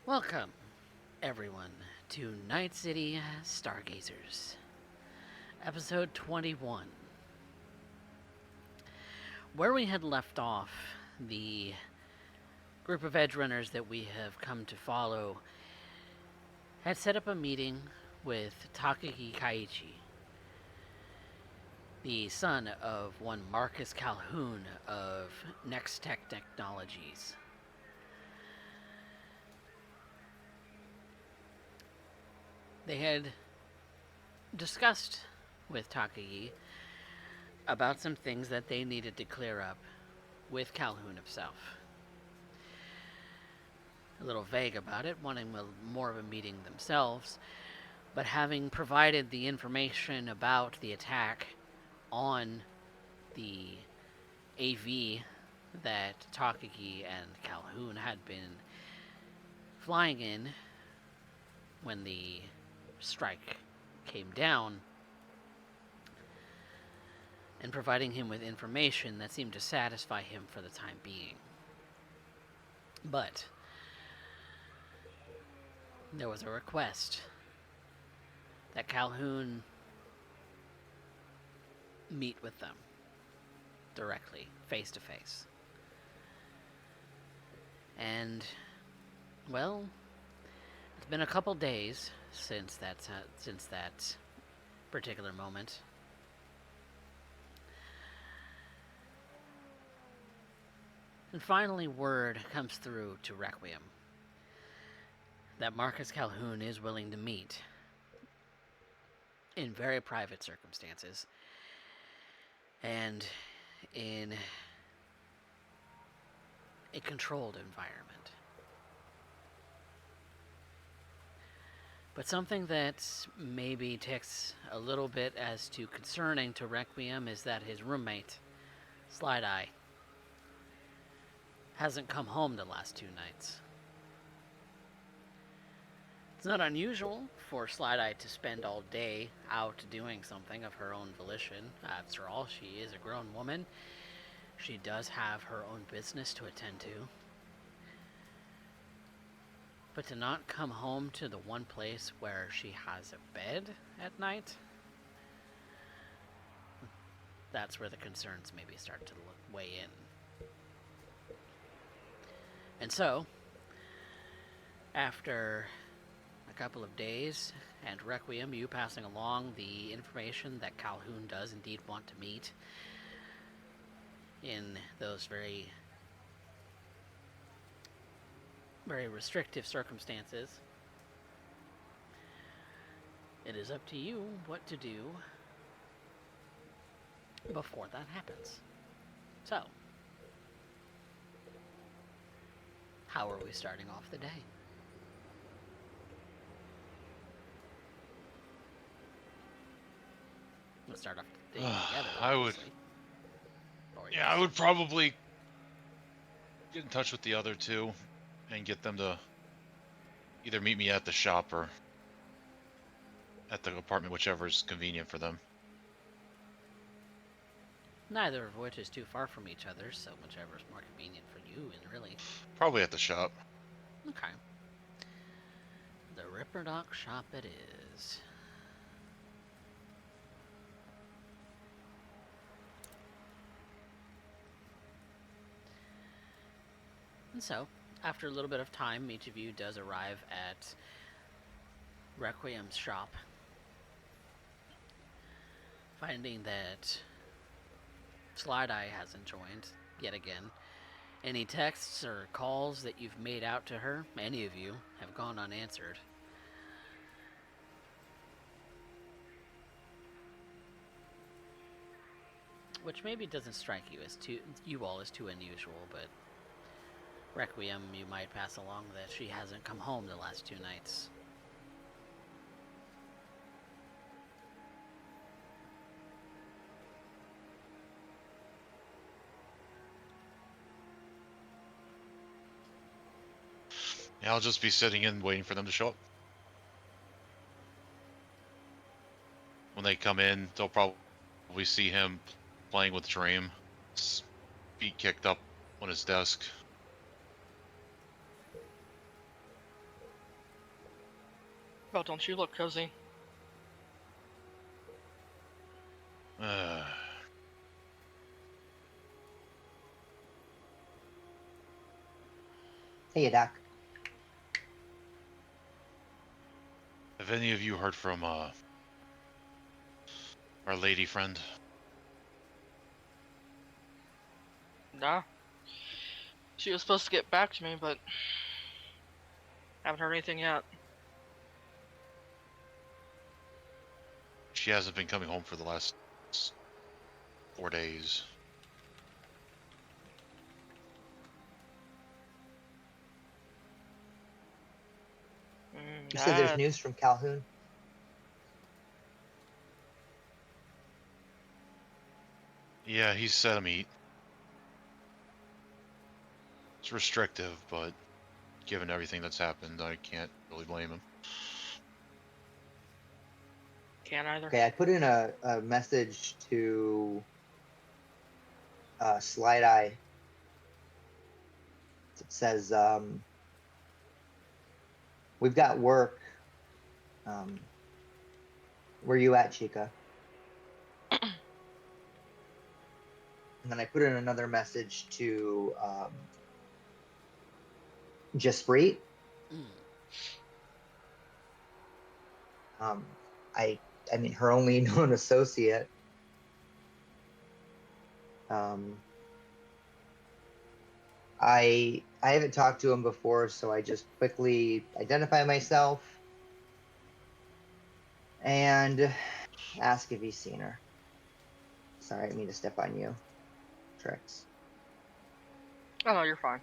Welcome, everyone, to Night City Stargazers, episode 21. Where we had left off, the group of edge runners that we have come to follow had set up a meeting with Takagi Kaiichi, the son of one Marcus Calhoun of Next Tech Technologies. They had discussed with Takagi about some things that they needed to clear up with Calhoun himself. A little vague about it, wanting more of a meeting themselves, but having provided the information about the attack on the AV that Takagi and Calhoun had been flying in when the strike came down, and providing him with information that seemed to satisfy him for the time being. But there was a request that Calhoun meet with them directly, face to face. And, well, it's been a couple days since that particular moment. And finally, word comes through to Requiem that Marcus Calhoun is willing to meet in very private circumstances and in a controlled environment. But something that maybe takes a little bit as too concerning to Requiem is that his roommate, Slideye, hasn't come home the last 2 nights. It's not unusual for Slideye to spend all day out doing something of her own volition. After all, she is a grown woman. She does have her own business to attend to. But to not come home to the one place where she has a bed at night, that's where the concerns maybe start to weigh in. And so, after a couple of days, and Requiem, you passing along the information that Calhoun does indeed want to meet in those very restrictive circumstances, it is up to you what to do before that happens. So, how are we starting off the day? Let's start off the day together, obviously. I would probably get in touch with the other two and get them to either meet me at the shop or at the apartment, whichever is convenient for them. Neither of which is too far from each other, so whichever is more convenient for you, and really. Probably at the shop. Okay. The Ripperdoc shop it is. And so, after a little bit of time, each of you does arrive at Requiem's shop, finding that Slideye hasn't joined yet again. Any texts or calls that you've made out to her, any of you, have gone unanswered. Which maybe doesn't strike you as too unusual, but Requiem, you might pass along that she hasn't come home the last 2 nights. Yeah, I'll just be sitting in waiting for them to show up. When they come in, they'll probably see him playing with Dream, his feet kicked up on his desk. Well, don't you look cozy? Hey, Doc. Have any of you heard from our lady friend? Nah. She was supposed to get back to me, but haven't heard anything yet. She hasn't been coming home for the last 4 days. You said there's news from Calhoun? Yeah, he's set a meet. It's restrictive, but given everything that's happened, I can't really blame him. Can't either. Okay, I put in a message to Slideye. It says, we've got work. Where you at, Chica? And then I put in another message to Jasprit. I mean, her only known associate. I haven't talked to him before, so I just quickly identify myself and ask if he's seen her. Sorry, I didn't mean to step on you, Trix. Oh no, you're fine.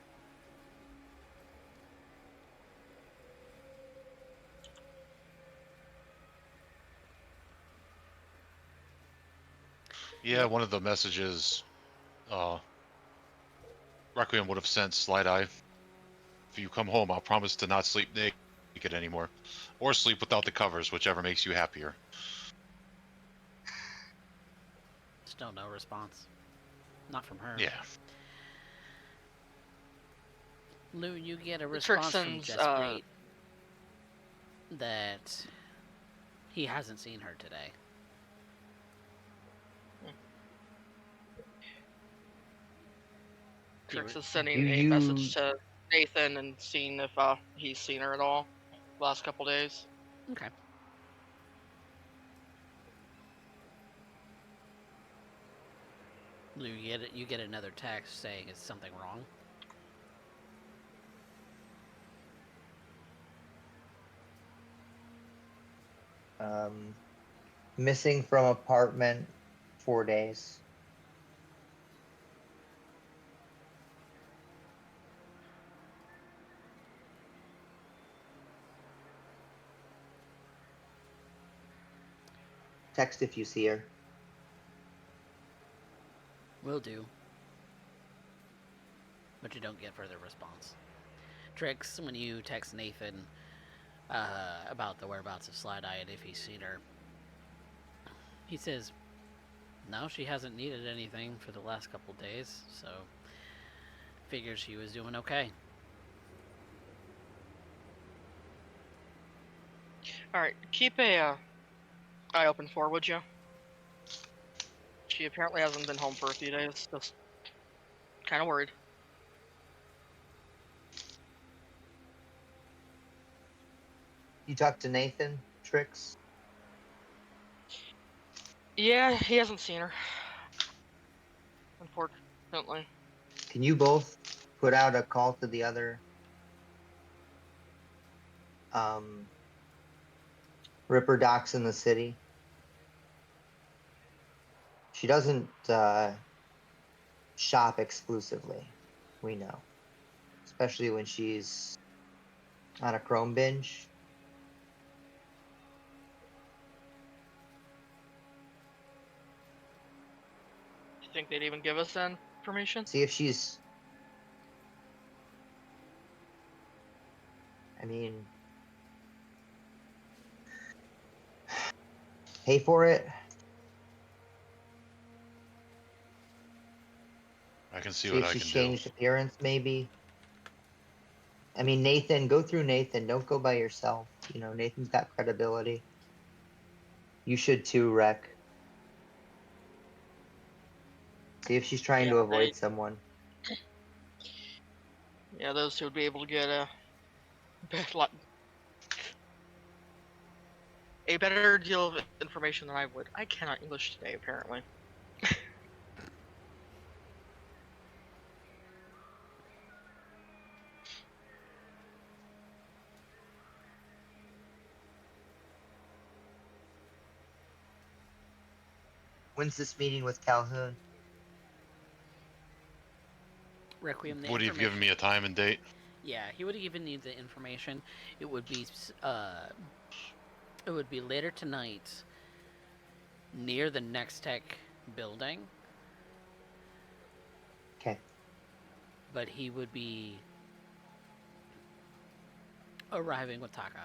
Yeah, one of the messages Requiem would have sent Slideye. If you come home, I'll promise to not sleep naked anymore. Or sleep without the covers, whichever makes you happier. Still no response. Not from her. Yeah. Lou, you get a response from Jasprit that he hasn't seen her today. Trix is sending a message to Nathan and seeing if he's seen her at all the last couple days. Okay. Lou, you get another text saying is something wrong? Missing from apartment 4 days. Text if you see her. Will do. But you don't get further response. Trix, when you text Nathan about the whereabouts of Slideye and if he's seen her, he says, no, she hasn't needed anything for the last couple days, so figures she was doing okay. Alright, keep a eye open for her, would you? She apparently hasn't been home for a few days, just kind of worried. You talked to Nathan, Trix? Yeah, he hasn't seen her. Unfortunately. Can you both put out a call to the other Ripper Docs in the city? She doesn't shop exclusively, we know. Especially when she's on a Chrome binge. Do you think they'd even give us that information? See if she's... I mean... Pay for it. I can see what I can do. if she's changed appearance, maybe. I mean, Nathan, go through Nathan. Don't go by yourself. You know, Nathan's got credibility. You should too, Rec. See if she's trying to avoid someone. Yeah, those two would be able to get a better deal of information than I would. I cannot English today, apparently. When's this meeting with Calhoun? Requiem. Would he have given me a time and date? Yeah, he would have given you the information. It would be later tonight, near the Next Tech building. Okay. But he would be arriving with Taka.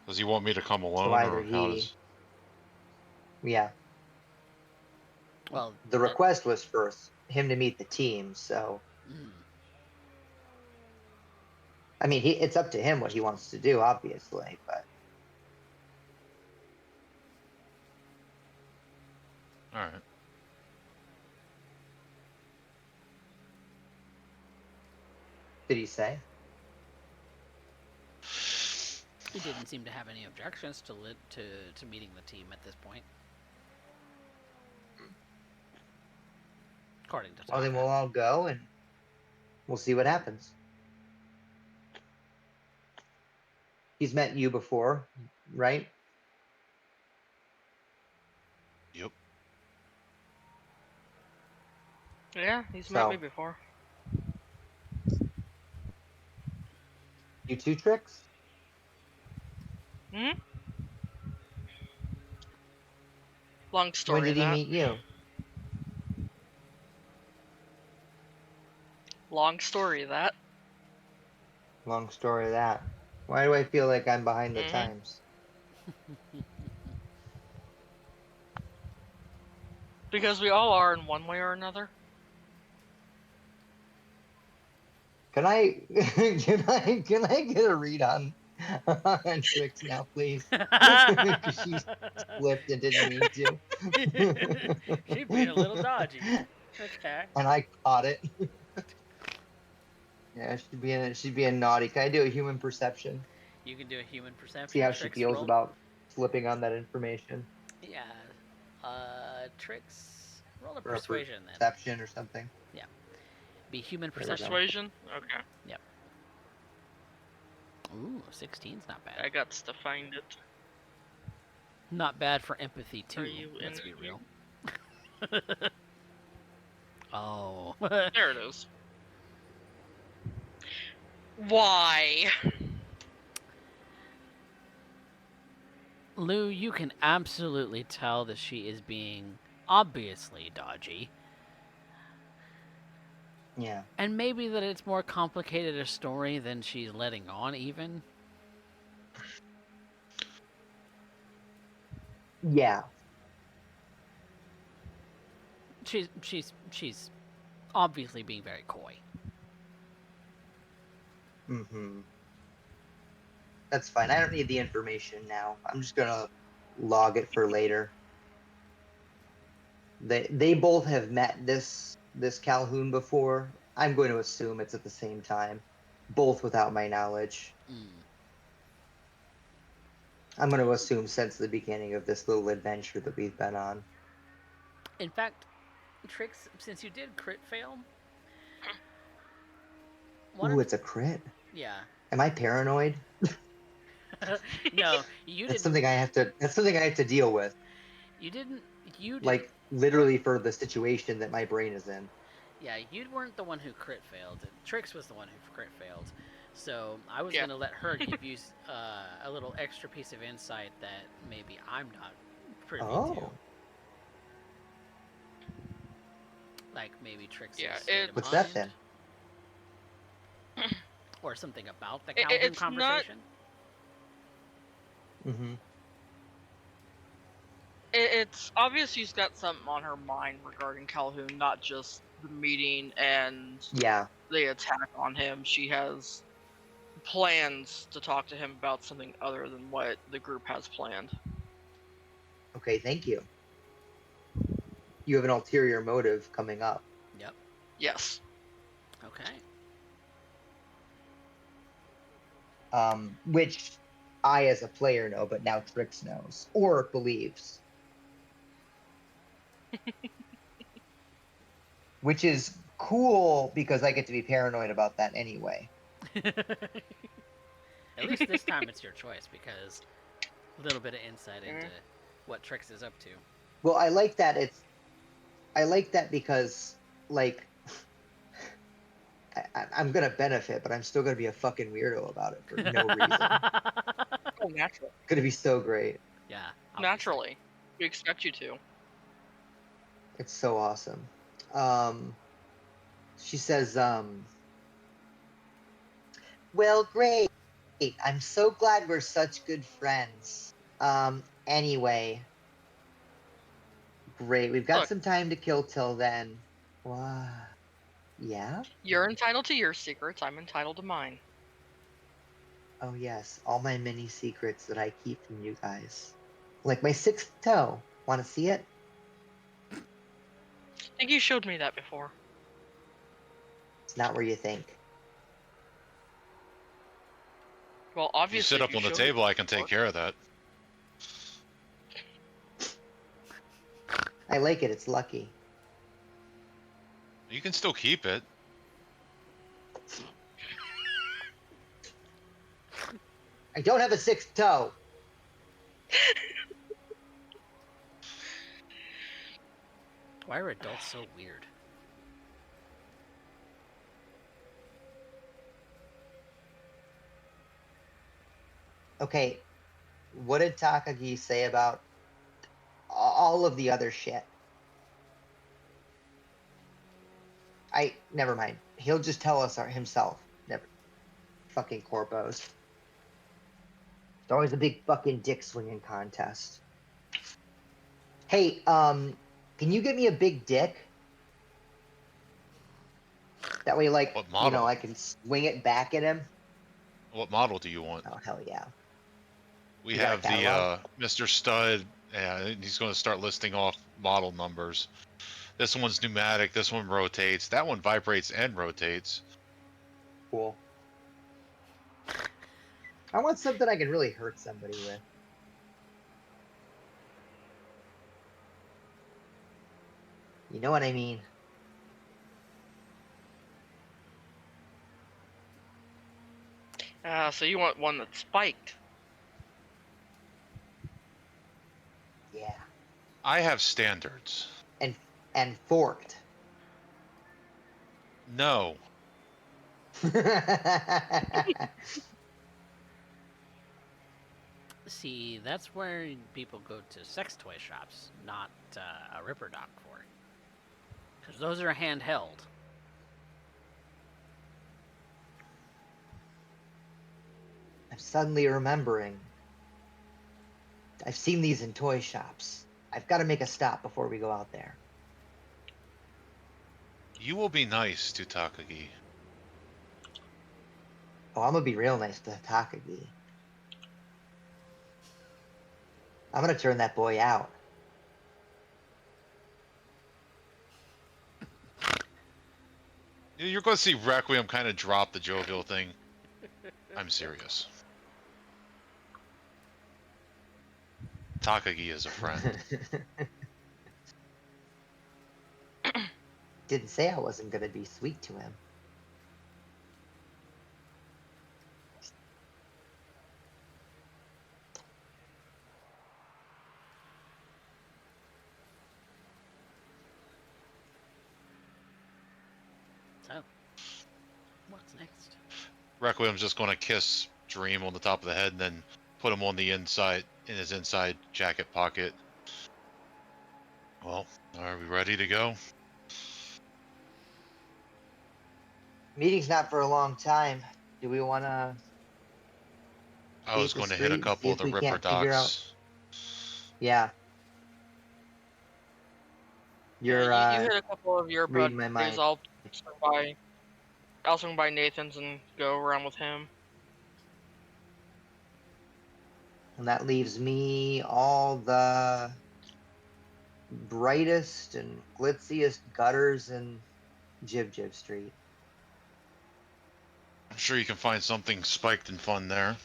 Does he want me to come alone, either or how does? Yeah. Well, The request was for him to meet the team, so. I mean, it's up to him what he wants to do, obviously, but. All right. Did he say? He didn't seem to have any objections to meeting the team at this point. According to Taka. Well, then we'll all go and we'll see what happens. He's met you before, right? Yep. Yeah, he's met me before. You too, Trix? Hmm? Long story. When did he meet you? Long story that. Long story of that. Why do I feel like I'm behind the times? Because we all are in one way or another. Can I get a read on Trix now, please? Because she slipped and didn't mean to. She's being a little dodgy. Okay. And I caught it. Yeah, she'd be a naughty. Can I do a human perception? You can do a human perception. See how she feels about slipping on that information. Yeah. Trix, roll a Or persuasion then. Perception or something. Yeah. Be human There we go. Persuasion? Okay. Yep. Ooh, 16's not bad. I got to find it. Not bad for empathy too. Are you Let's in be real. Oh. There it is. Why? Lou, you can absolutely tell that she is being obviously dodgy. Yeah. And maybe that it's more complicated a story than she's letting on even. Yeah. She's obviously being very coy. Mm-hmm. That's fine. I don't need the information now. I'm just gonna log it for later. They both have met this Calhoun before. I'm going to assume it's at the same time, both without my knowledge. I'm going to assume since the beginning of this little adventure that we've been on. In fact, Trix, since you did crit fail, Ooh, it's a crit. Yeah. Am I paranoid? No, you That's didn't. something I have to. That's something I have to deal with. You didn't. You didn't. Like literally for the situation that my brain is in. Yeah, you weren't the one who crit failed. Trix was the one who crit failed. So I was going to let her give you a little extra piece of insight that maybe I'm not privy to. Like maybe Trix's state of What's mind, that then? or something about the Calhoun conversation. Mm-hmm. It's obvious she's got something on her mind regarding Calhoun, not just the meeting and Yeah. the attack on him, she has plans to talk to him about something other than what the group has planned. Okay, thank you. You have an ulterior motive coming up. Yep. Yes. Okay. Which I, as a player, know, but now Trix knows or believes. Which is cool because I get to be paranoid about that anyway. At least this time it's your choice because a little bit of insight into what Trix is up to. Well, I like that because, like, I'm gonna benefit, but I'm still gonna be a fucking weirdo about it for no reason. Oh, naturally. Gonna be so great. Yeah. obviously. Naturally. We expect you to. It's so awesome. She says, well, great. I'm so glad we're such good friends. Anyway. Great. We've got Look. some time to kill till then. What? Yeah? You're entitled to your secrets. I'm entitled to mine. Oh, yes. All my mini secrets that I keep from you guys. Like my sixth toe. Want to see it? I think you showed me that before. It's not where you think. Well, You obviously, sit up if on the showed me table, I can before- take care of that. I like it. It's lucky. You can still keep it. I don't have a sixth toe. Why are adults so weird? Okay. What did Takagi say about all of the other shit? Never mind. He'll just tell us himself. Never. Fucking corpos. It's always a big fucking dick swinging contest. Hey, can you get me a big dick? That way, like, What model? I can swing it back at him. What model do you want? Oh, hell yeah. We You got a have the catalog? Mr. Stud. Yeah, he's going to start listing off model numbers. This one's pneumatic. This one rotates. That one vibrates and rotates. Cool. I want something I can really hurt somebody with. You know what I mean? So you want one that's spiked. Yeah. I have standards. And forked. No. See, that's where people go to sex toy shops, not a Ripper Doc for. Because those are handheld. I'm suddenly remembering. I've seen these in toy shops. I've got to make a stop before we go out there. You will be nice to Takagi. Oh, I'm gonna be real nice to Takagi. I'm gonna turn that boy out. You're going to see Requiem kind of drop the jovial thing. I'm serious. Takagi is a friend. Didn't say I wasn't gonna be sweet to him. So, what's next? Requiem's just going to kiss Dream on the top of the head and then put him on the inside, in his inside jacket pocket. Well, are we ready to go? Meeting's not for a long time. Do we want to? I was going to hit a couple of the Ripper Docs. Yeah. You're you hit a couple of your reading my buddies. mind. I'll swing by Nathan's and go around with him. And that leaves me all the brightest and glitziest gutters in Jib Street. I'm sure you can find something spiked and fun there.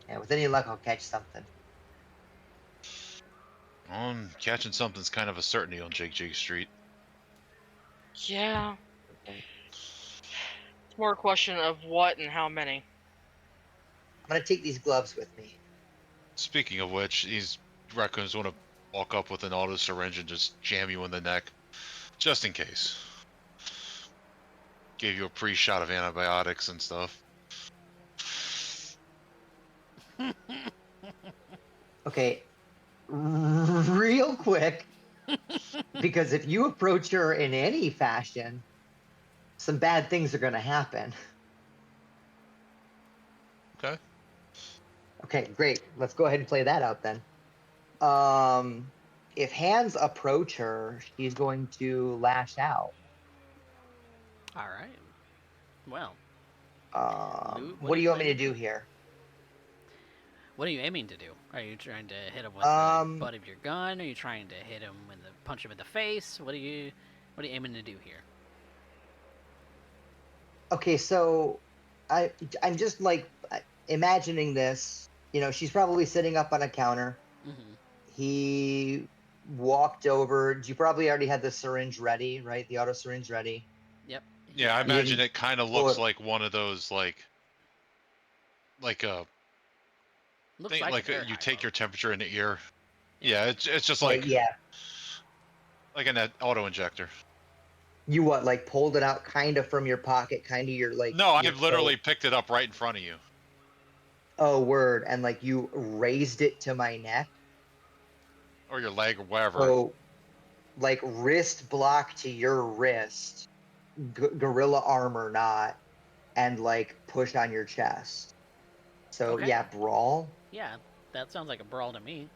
Yeah, with any luck, I'll catch something. Catching something's kind of a certainty on Jig Street. Yeah. It's more a question of what and how many. I'm gonna take these gloves with me. Speaking of which, these raccoons want to walk up with an auto syringe and just jam you in the neck, just in case. Give you a pre-shot of antibiotics and stuff. Okay, real quick, because if you approach her in any fashion, some bad things are gonna happen. Okay. Okay, great. Let's go ahead and play that out then. If hands approach her, she's going to lash out. All right. Well, Loup, What do you want me to planning do here? what are you aiming to do? Are you trying to hit him with the butt of your gun? Are you trying to hit him with punch him in the face? What are you aiming to do here? Okay, so I'm just like imagining this. You know, she's probably sitting up on a counter. Mm-hmm. He walked over. You probably already had the syringe ready, right? The auto syringe ready. Yep. Yeah, I Yeah. imagine it kind of looks Or- like one of those like a Looks thing, like like an air you take hypo. your temperature in the ear. Yeah, it's just Okay, like yeah. like an auto injector. You what? Like pulled it out kind of from your pocket, kind of your like. No, your I've literally coat. picked it up right in front of you. Oh, word! And like you raised it to my neck. Or your leg or wherever. So, like wrist block to your wrist, gorilla armor not, and like push on your chest. So Okay. yeah, brawl. Yeah, that sounds like a brawl to me.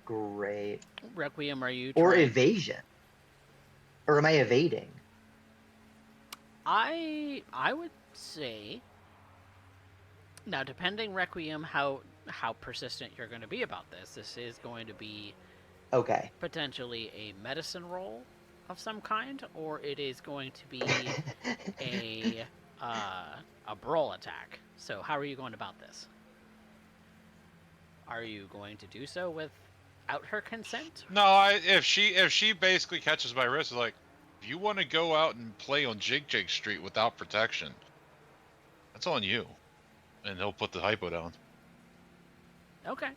Great. Requiem, are you Or trying? evasion. Or am I evading? I would say now, depending Requiem how persistent you're going to be about this. This is going to be Okay. potentially a medicine roll of some kind, or it is going to be a brawl attack. So how are you going about this? Are you going to do so without her consent? No, if she basically catches my wrist, like, if you want to go out and play on Jig Street without protection, that's on you. And he'll put the hypo down. Okay.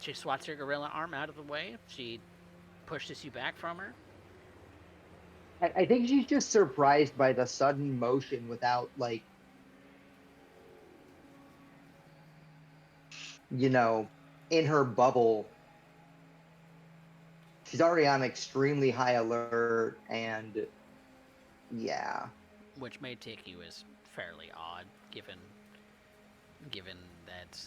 She swats your gorilla arm out of the way. She pushes you back from her. I think she's just surprised by the sudden motion without, like, you know, in her bubble. She's already on extremely high alert, and yeah. Which may take you as fairly odd, given that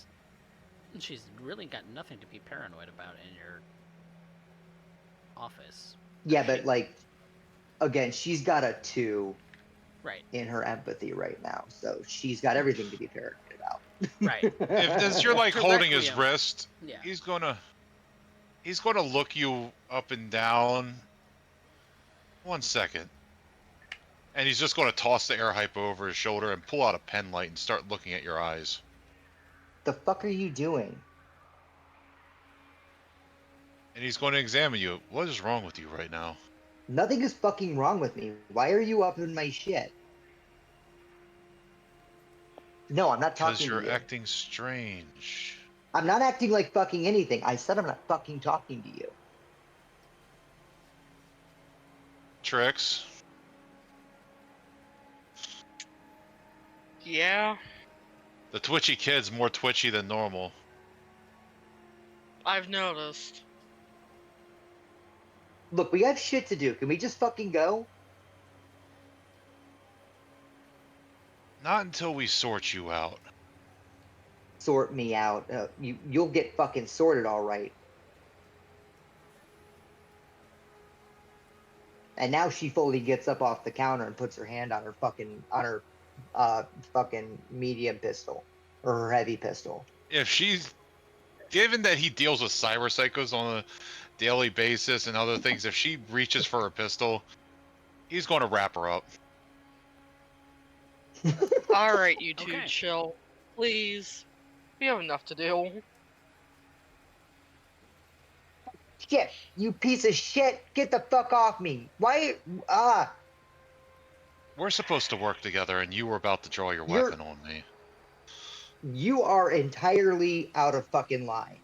she's really got nothing to be paranoid about in your office. Yeah, but, like, again, she's got a 2 Right. in her empathy right now, so she's got everything to be paranoid about. Right. If you're like To holding his Requiem. wrist, Yeah. he's gonna look you up and down. 1 second. And he's just gonna toss the air hypo over his shoulder and pull out a pen light and start looking at your eyes. The fuck are you doing? And he's going to examine you. What is wrong with you right now? Nothing is fucking wrong with me. Why are you up in my shit? No, I'm not Because talking to you're you. acting strange. I'm not acting like fucking anything. I said I'm not fucking talking to you. Trix. Yeah, The twitchy kid's more twitchy than normal. I've noticed. Look, we have shit to do. Can we just fucking go? Not until we sort you out. sort me out. You'll get fucking sorted, all right. And now she fully gets up off the counter and puts her hand on her fucking medium pistol or her heavy pistol. If she's given that he deals with cyber psychos on a daily basis and other things, if she reaches for a pistol, he's going to wrap her up. Alright, you two, Okay. chill. Please. We have enough to do. Shit, you piece of shit! Get the fuck off me! Why? We're supposed to work together, and you were about to draw your weapon on me. You are entirely out of fucking line.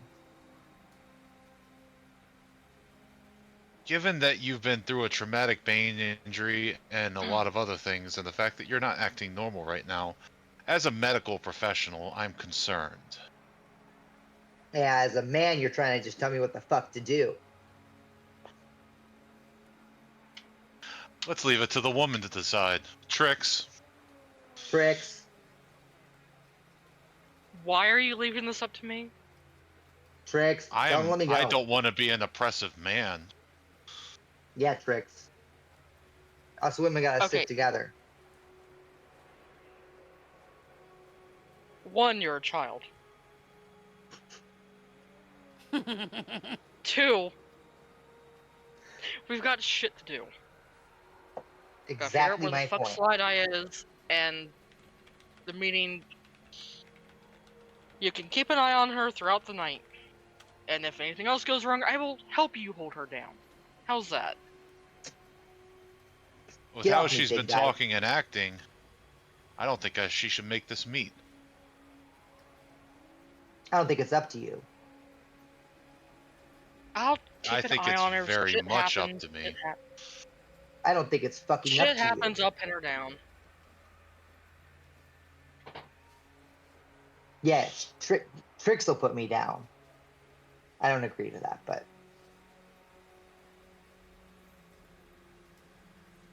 Given that you've been through a traumatic brain injury and a lot of other things, and the fact that you're not acting normal right now, as a medical professional, I'm concerned. Yeah, as a man, you're trying to just tell me what the fuck to do. Let's leave it to the woman to decide. Trix. Trix. Why are you leaving this up to me? Trix, don't let me go. I don't want to be an oppressive man. Yeah, Trix. Us women gotta Okay. stick together. One, you're a child. 2, we've got shit to do. Gotta figure out Exactly where my the fuck point. Slideye is, and the meeting. You can keep an eye on her throughout the night, and if anything else goes wrong, I will help you hold her down. How's that? With Get how off me, she's big been guy. talking and acting, I don't think she should make this meet. I don't think it's up to you. I'll keep I an think eye it's on her. very Shit much happens. up to me. I don't think it's fucking up Shit to happens you. up and or down. Yeah, Trix will put me down. I don't agree to that, but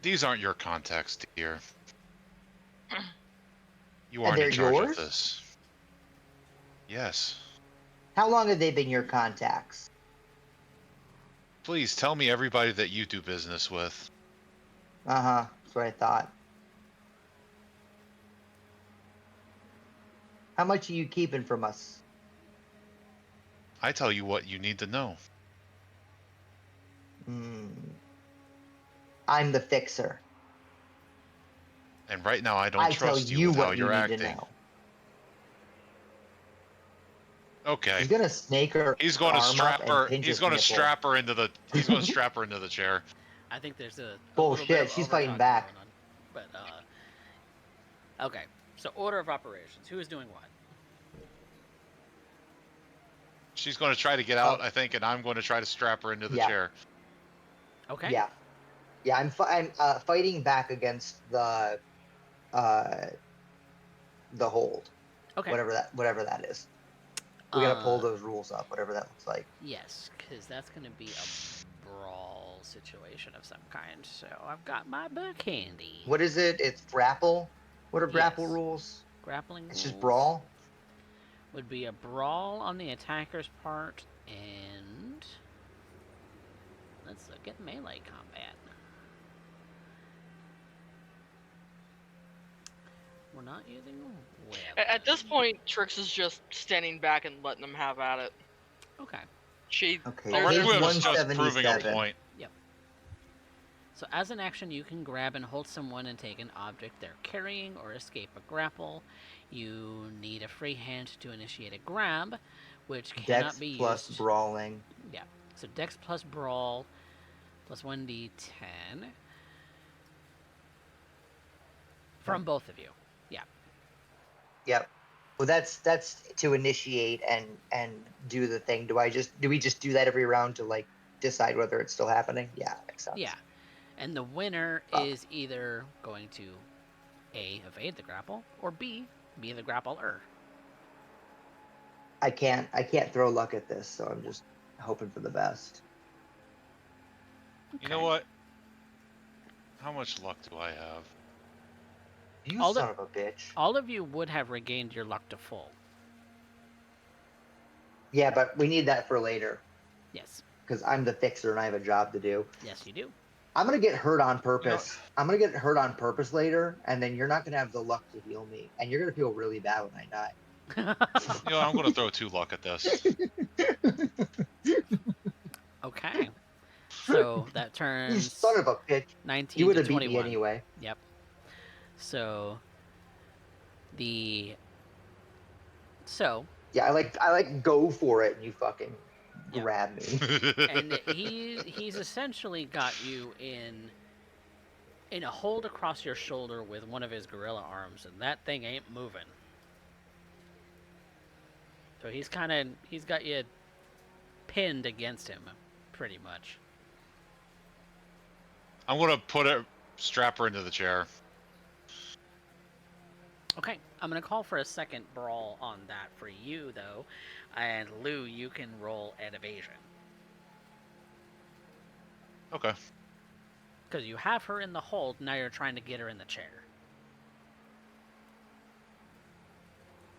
These aren't your contacts, dear. You And aren't in they're charge yours? of this. Yes. how long have they been your contacts? Please tell me everybody that you do business with. Uh-huh, that's what I thought. How much are you keeping from us? I tell you what you need to know. I'm the fixer. And right now I don't I tell trust you you with how what you you're need to acting. know. Okay. He's gonna snake her He's going to arm strap up her. and pinch He's his going to nipple. strap her into the. He's going to strap her into the chair. I think there's a little bit Bullshit, of she's fighting overtalking back. going on. But okay. So order of operations. Who is doing what? She's going to try to get out, I think, and I'm going to try to strap her into the Yeah. chair. Okay. Yeah. I'm fighting back against the hold. Okay. Whatever that is. We gotta pull those rules up, whatever that looks like. Yes, because that's going to be a brawl situation of some kind. So I've got my book handy. What is it? It's grapple. What are grapple Yes. rules? Grappling It's rules just brawl. would be a brawl on the attacker's part, and let's look at melee combat. We're not using weapons. At this point, Trix is just standing back and letting them have at it. Okay. Okay, there's- page Requiem is just proving a 177. point. So as an action, you can grab and hold someone and take an object they're carrying or escape a grapple. You need a free hand to initiate a grab, which cannot Dex be plus used. brawling. Yeah. So Dex plus brawl plus 1d10 from both of you. Yeah. Yep. Well, that's to initiate and do the thing. Do we just do that every round to like decide whether it's still happening? Yeah, makes sense. Yeah. And the winner is either going to A, evade the grapple, or B, be the grappler. I can't throw luck at this, so I'm just hoping for the best. You know what? How much luck do I have? You All son of a bitch. All of you would have regained your luck to full. Yeah, but we need that for later Yes. because I'm the fixer and I have a job to do. Yes, you do. I'm gonna get hurt on You know, purpose. I'm gonna get hurt on purpose later, and then you're not gonna have the luck to heal me, and you're gonna feel really bad when I die. I'm going to throw 2 luck at this. Okay. So that You turns son of a bitch. You 19 would to have beat me 21. anyway. Yep. So the Yeah, I like go for it, and you fucking yeah, grab me. and he's essentially got you in a hold across your shoulder with one of his gorilla arms, and that thing ain't moving. So he's got you pinned against him, pretty much. I'm going to strap her into the chair. Okay, I'm gonna call for a second brawl on that for you though, and Lou, you can roll at evasion Okay. because you have her in the hold. Now you're trying to get her in the chair.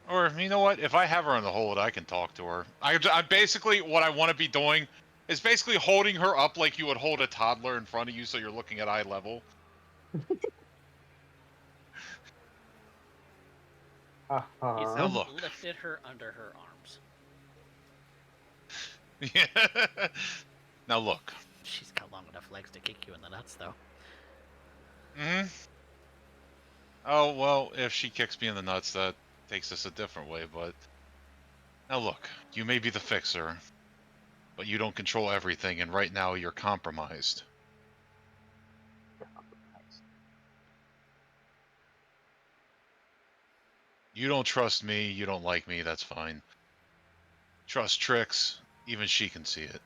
Or, you know what? If I have her in the hold, I can talk to her. I basically, what I want to be doing is basically holding her up like you would hold a toddler in front of you so you're looking at eye level. He's Now look. lifted her under her arms. Yeah. Now look. She's got long enough legs to kick you in the nuts, though. Hmm. Oh, well, if she kicks me in the nuts, that takes us a different way, but... Now look, you may be the fixer, but you don't control everything, and right now you're compromised. You don't trust me, you don't like me, that's fine. Trust Trix, even she can see it.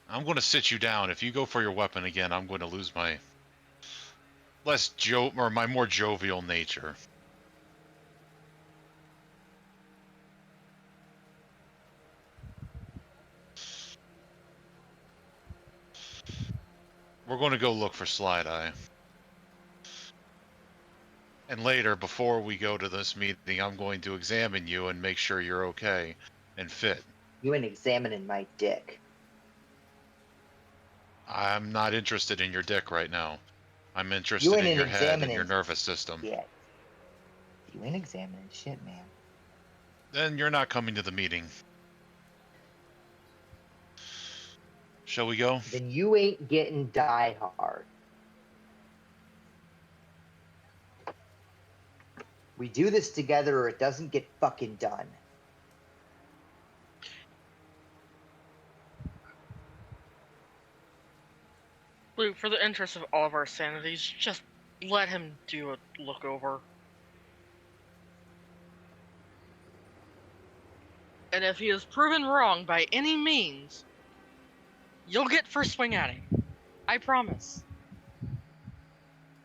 I'm going to sit you down. If you go for your weapon again, I'm going to lose my my more jovial nature. We're going to go look for Slideye. And later, before we go to this meeting, I'm going to examine you and make sure you're okay and fit. You ain't examining my dick. I'm not interested in your dick right now. I'm You interested ain't in your head and your examining nervous system. shit. You ain't examining shit, man. Then you're not coming to the meeting. Shall we go? Then you ain't getting Die Hard. We do this together or it doesn't get fucking done. Luke, for the interest of all of our sanities, just let him do a look over. And if he is proven wrong by any means, you'll get first swing at him. I promise.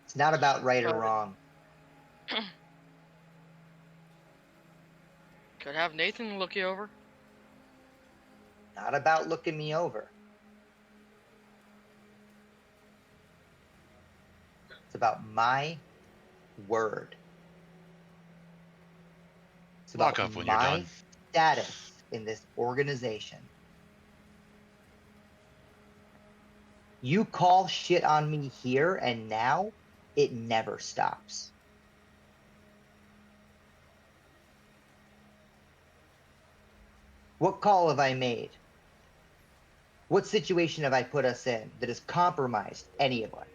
It's not about right or But- wrong. Could have Nathan look you over. Not about looking me over. It's about my word. It's about Lock up when you're my done. status in this organization. You call shit on me here and now, it never stops. What call have I made? What situation have I put us in that has compromised any of us?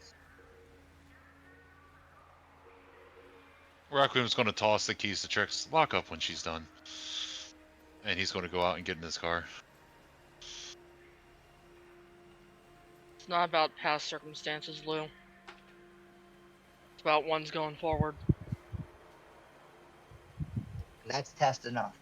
Requiem's going to toss the keys to Trix. Lock up when she's done. And he's going to go out and get in his car. It's not about past circumstances, Lou. It's about ones going forward. And that's test enough.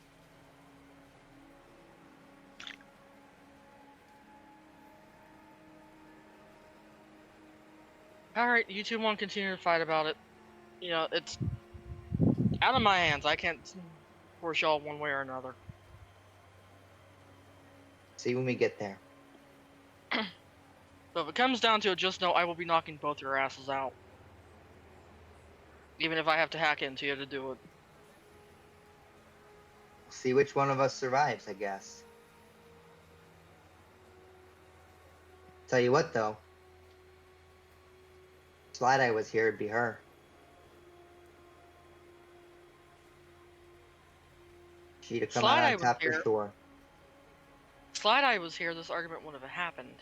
Alright, you two want to continue to fight about it. You know, it's out of my hands. I can't force y'all one way or another. See when we get there. But if it comes down to it, just know I will be knocking both your asses out. Even if I have to hack into you to do it. See which one of us survives, I guess. Tell you what, though. Slideye was here, it'd be her. She'd have come out on Slideye was top for here. sure. Slideye was here, this argument wouldn't have happened.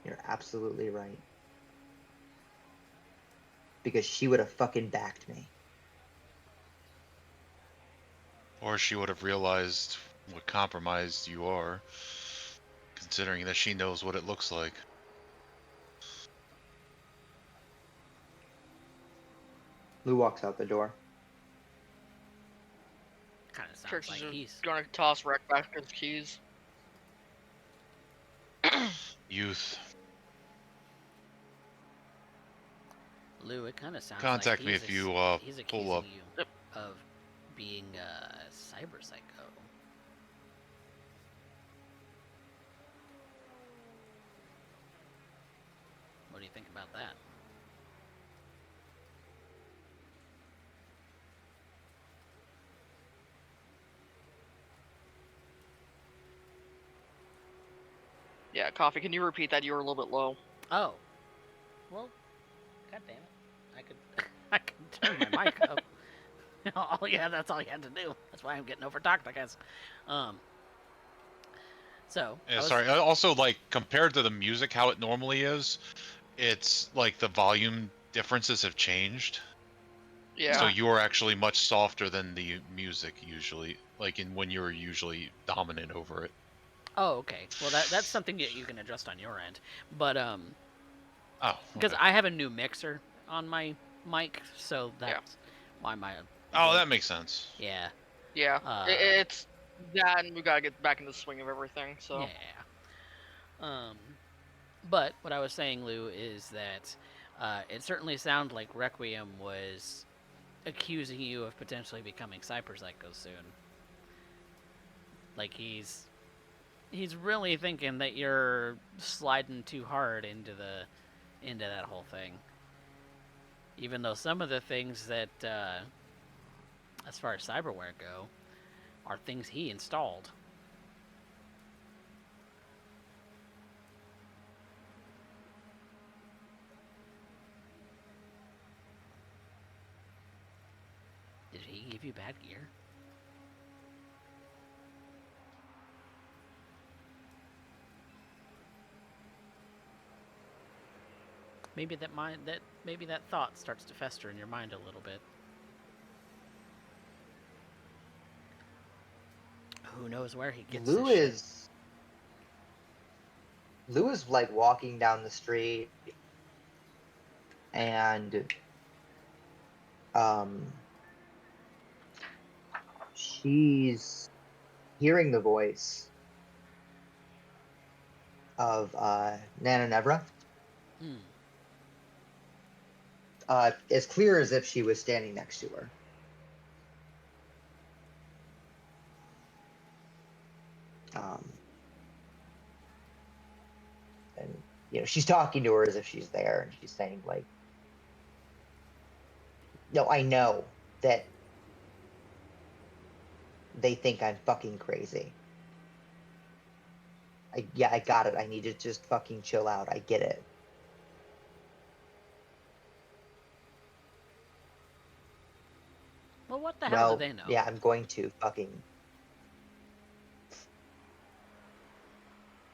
You're absolutely right. Because she would have fucking backed me. Or she would have realized what compromised you are, considering that she knows what it looks like. Lou walks out the door. Kind of sounds Trix like is he's. gonna toss Rec back his keys. Youth. Lou, it kind of sounds Contact like me if you he's pull accusing up. you of being a cyber psycho. What do you think about that? Yeah, Coffee, can you repeat that? You were a little bit low. Oh, well, god damn it, I could I could turn my mic up. Oh yeah, that's all you had to do. That's why I'm getting overtalked, I guess. So. Yeah, sorry. Also, like, compared to the music, how it normally is, it's like the volume differences have changed. Yeah. So you're actually much softer than the music usually, like in when you're usually dominant over it. Oh, okay. Well, that's something that you can adjust on your end, but Oh. because Okay. I have a new mixer on my mic, so that's why my. Oh, that makes sense. Yeah. Yeah. It's that, and we gotta get back in the swing of everything. So. Yeah. But what I was saying, Lou, is that it certainly sounded like Requiem was accusing you of potentially becoming Cyber Psycho soon. Like he's really thinking that you're sliding too hard into that whole thing. Even though some of the things that, as far as cyberware go, are things he installed. Did he give you bad gear? Maybe that thought starts to fester in your mind a little bit. Who knows where he gets Lou this is like walking down the street and she's hearing the voice of Nana Nevra. As clear as if she was standing next to her. And you know, she's talking to her as if she's there, and she's saying like, "No, I know that they think I'm fucking crazy. I got it. I need to just fucking chill out. I get it." Well, what the hell do they know? Yeah, I'm going to fucking...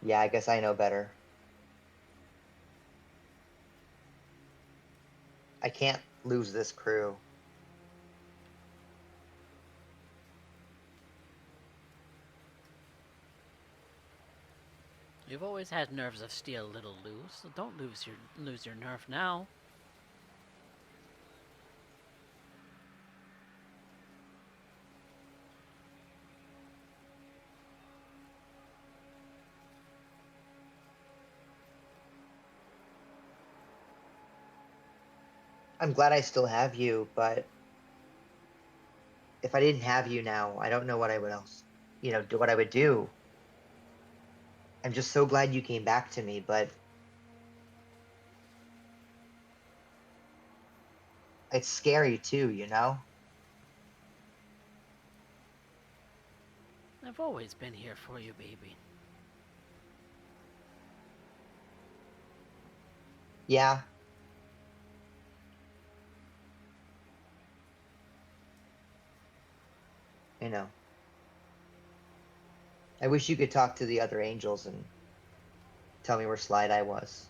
Yeah, I guess I know better. I can't lose this crew. You've always had nerves of steel, little Lou, so don't lose your nerve now. I'm glad I still have you, but if I didn't have you now, I don't know what I would else, what I would do. I'm just so glad you came back to me, but it's scary too, you know? I've always been here for you, baby. Yeah. I know. I wish you could talk to the other angels and tell me where Slideye was.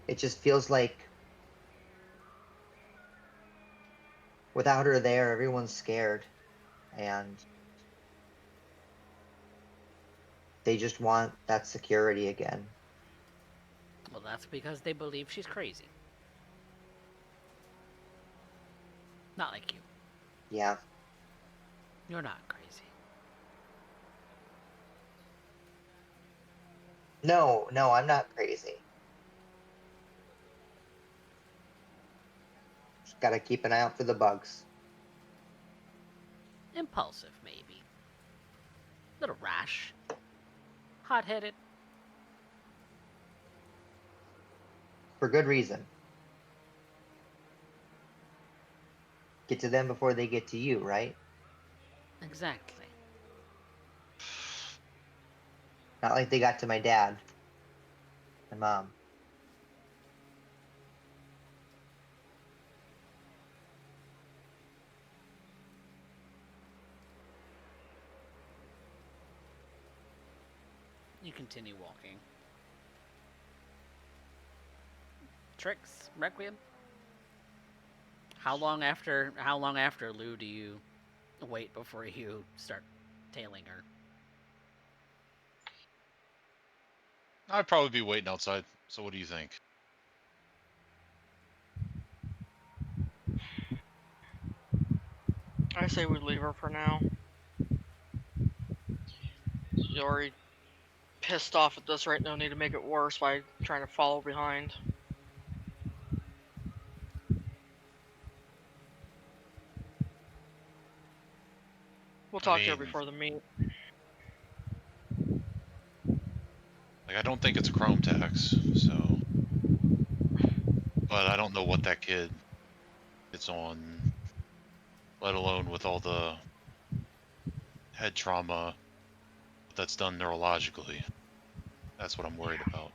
It just feels like without her there, everyone's scared. And they just want that security again. Well, that's because they believe she's crazy. Not like you. Yeah. You're not crazy. No, I'm not crazy. Just gotta keep an eye out for the bugs. Impulsive, maybe. Little rash. Hot-headed. For good reason. Get to them before they get to you, right? Exactly. Not like they got to my dad and mom. You continue walking. Trix, Requiem. How long after Lou do you wait before you start tailing her? I'd probably be waiting outside. So what do you think? I say we leave her for now. She's already pissed off at this right now. Need to make it worse by trying to follow behind. We'll talk to her before the meet. Like, I don't think it's a chrome tax, so. But I don't know what that kid is on, let alone with all the head trauma that's done neurologically. That's what I'm worried about.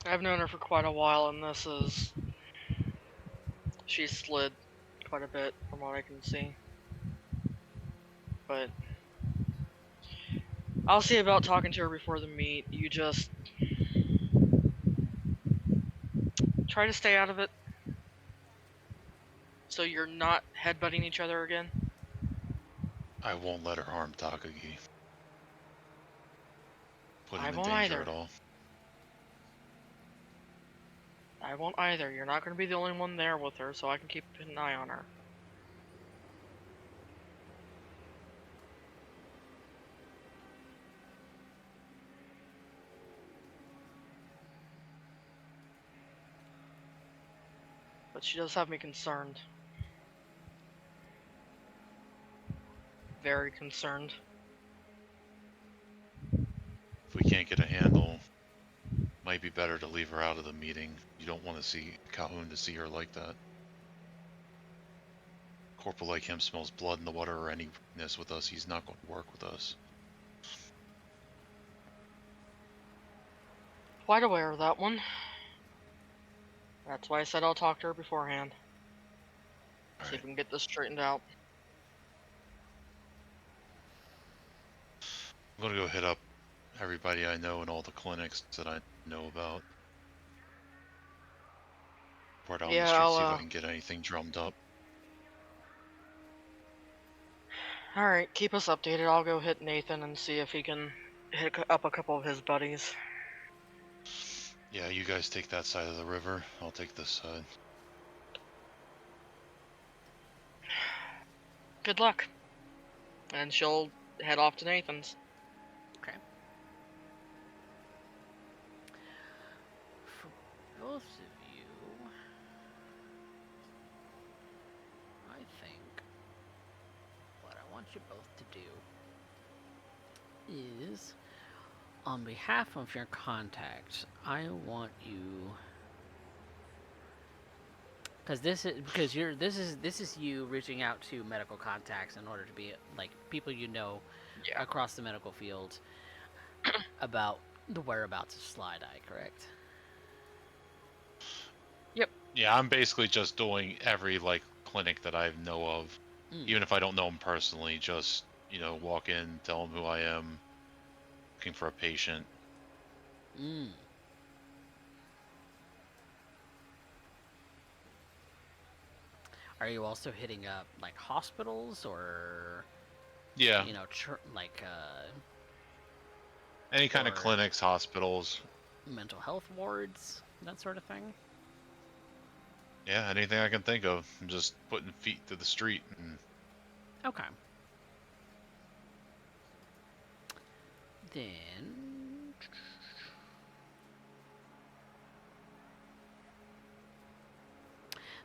I've known her for quite a while, and she's slid quite a bit from what I can see. But I'll see about talking to her before the meet. You just try to stay out of it so you're not headbutting each other again. I won't let her harm Takagi. Put I him in won't danger either. at all. I won't either. You're not going to be the only one there with her, so I can keep an eye on her. But she does have me concerned. Very concerned. If we can't get a handle, might be better to leave her out of the meeting. You don't want to see Calhoun to see her like that. Corporal like him smells blood in the water or any weakness with us. He's not going to work with us. Quite aware of that one. That's why I said I'll talk to her beforehand. See if we can get this straightened out. I'm going to go hit up everybody I know in all the clinics that I know about. Report out on the street, see if I can get anything drummed up. Alright, keep us updated. I'll go hit Nathan and see if he can hit up a couple of his buddies. Yeah, you guys take that side of the river. I'll take this side. Good luck. And she'll head off to Nathan's. Okay. For both of you, I think what I want you both to do is, on behalf of your contact, I want you Because this is you reaching out to medical contacts in order to be like people you know Yeah. across the medical field about the whereabouts of Slideye, correct? Yeah, I'm basically just doing every like clinic that I know of, Mm. even if I don't know them personally. Just walk in, tell them who I am, looking for a patient. Mm. Are you also hitting up like hospitals or Yeah, like any kind of or clinics, hospitals. mental health wards, that sort of thing? Yeah, anything I can think of. I'm just putting feet to the street. And Okay.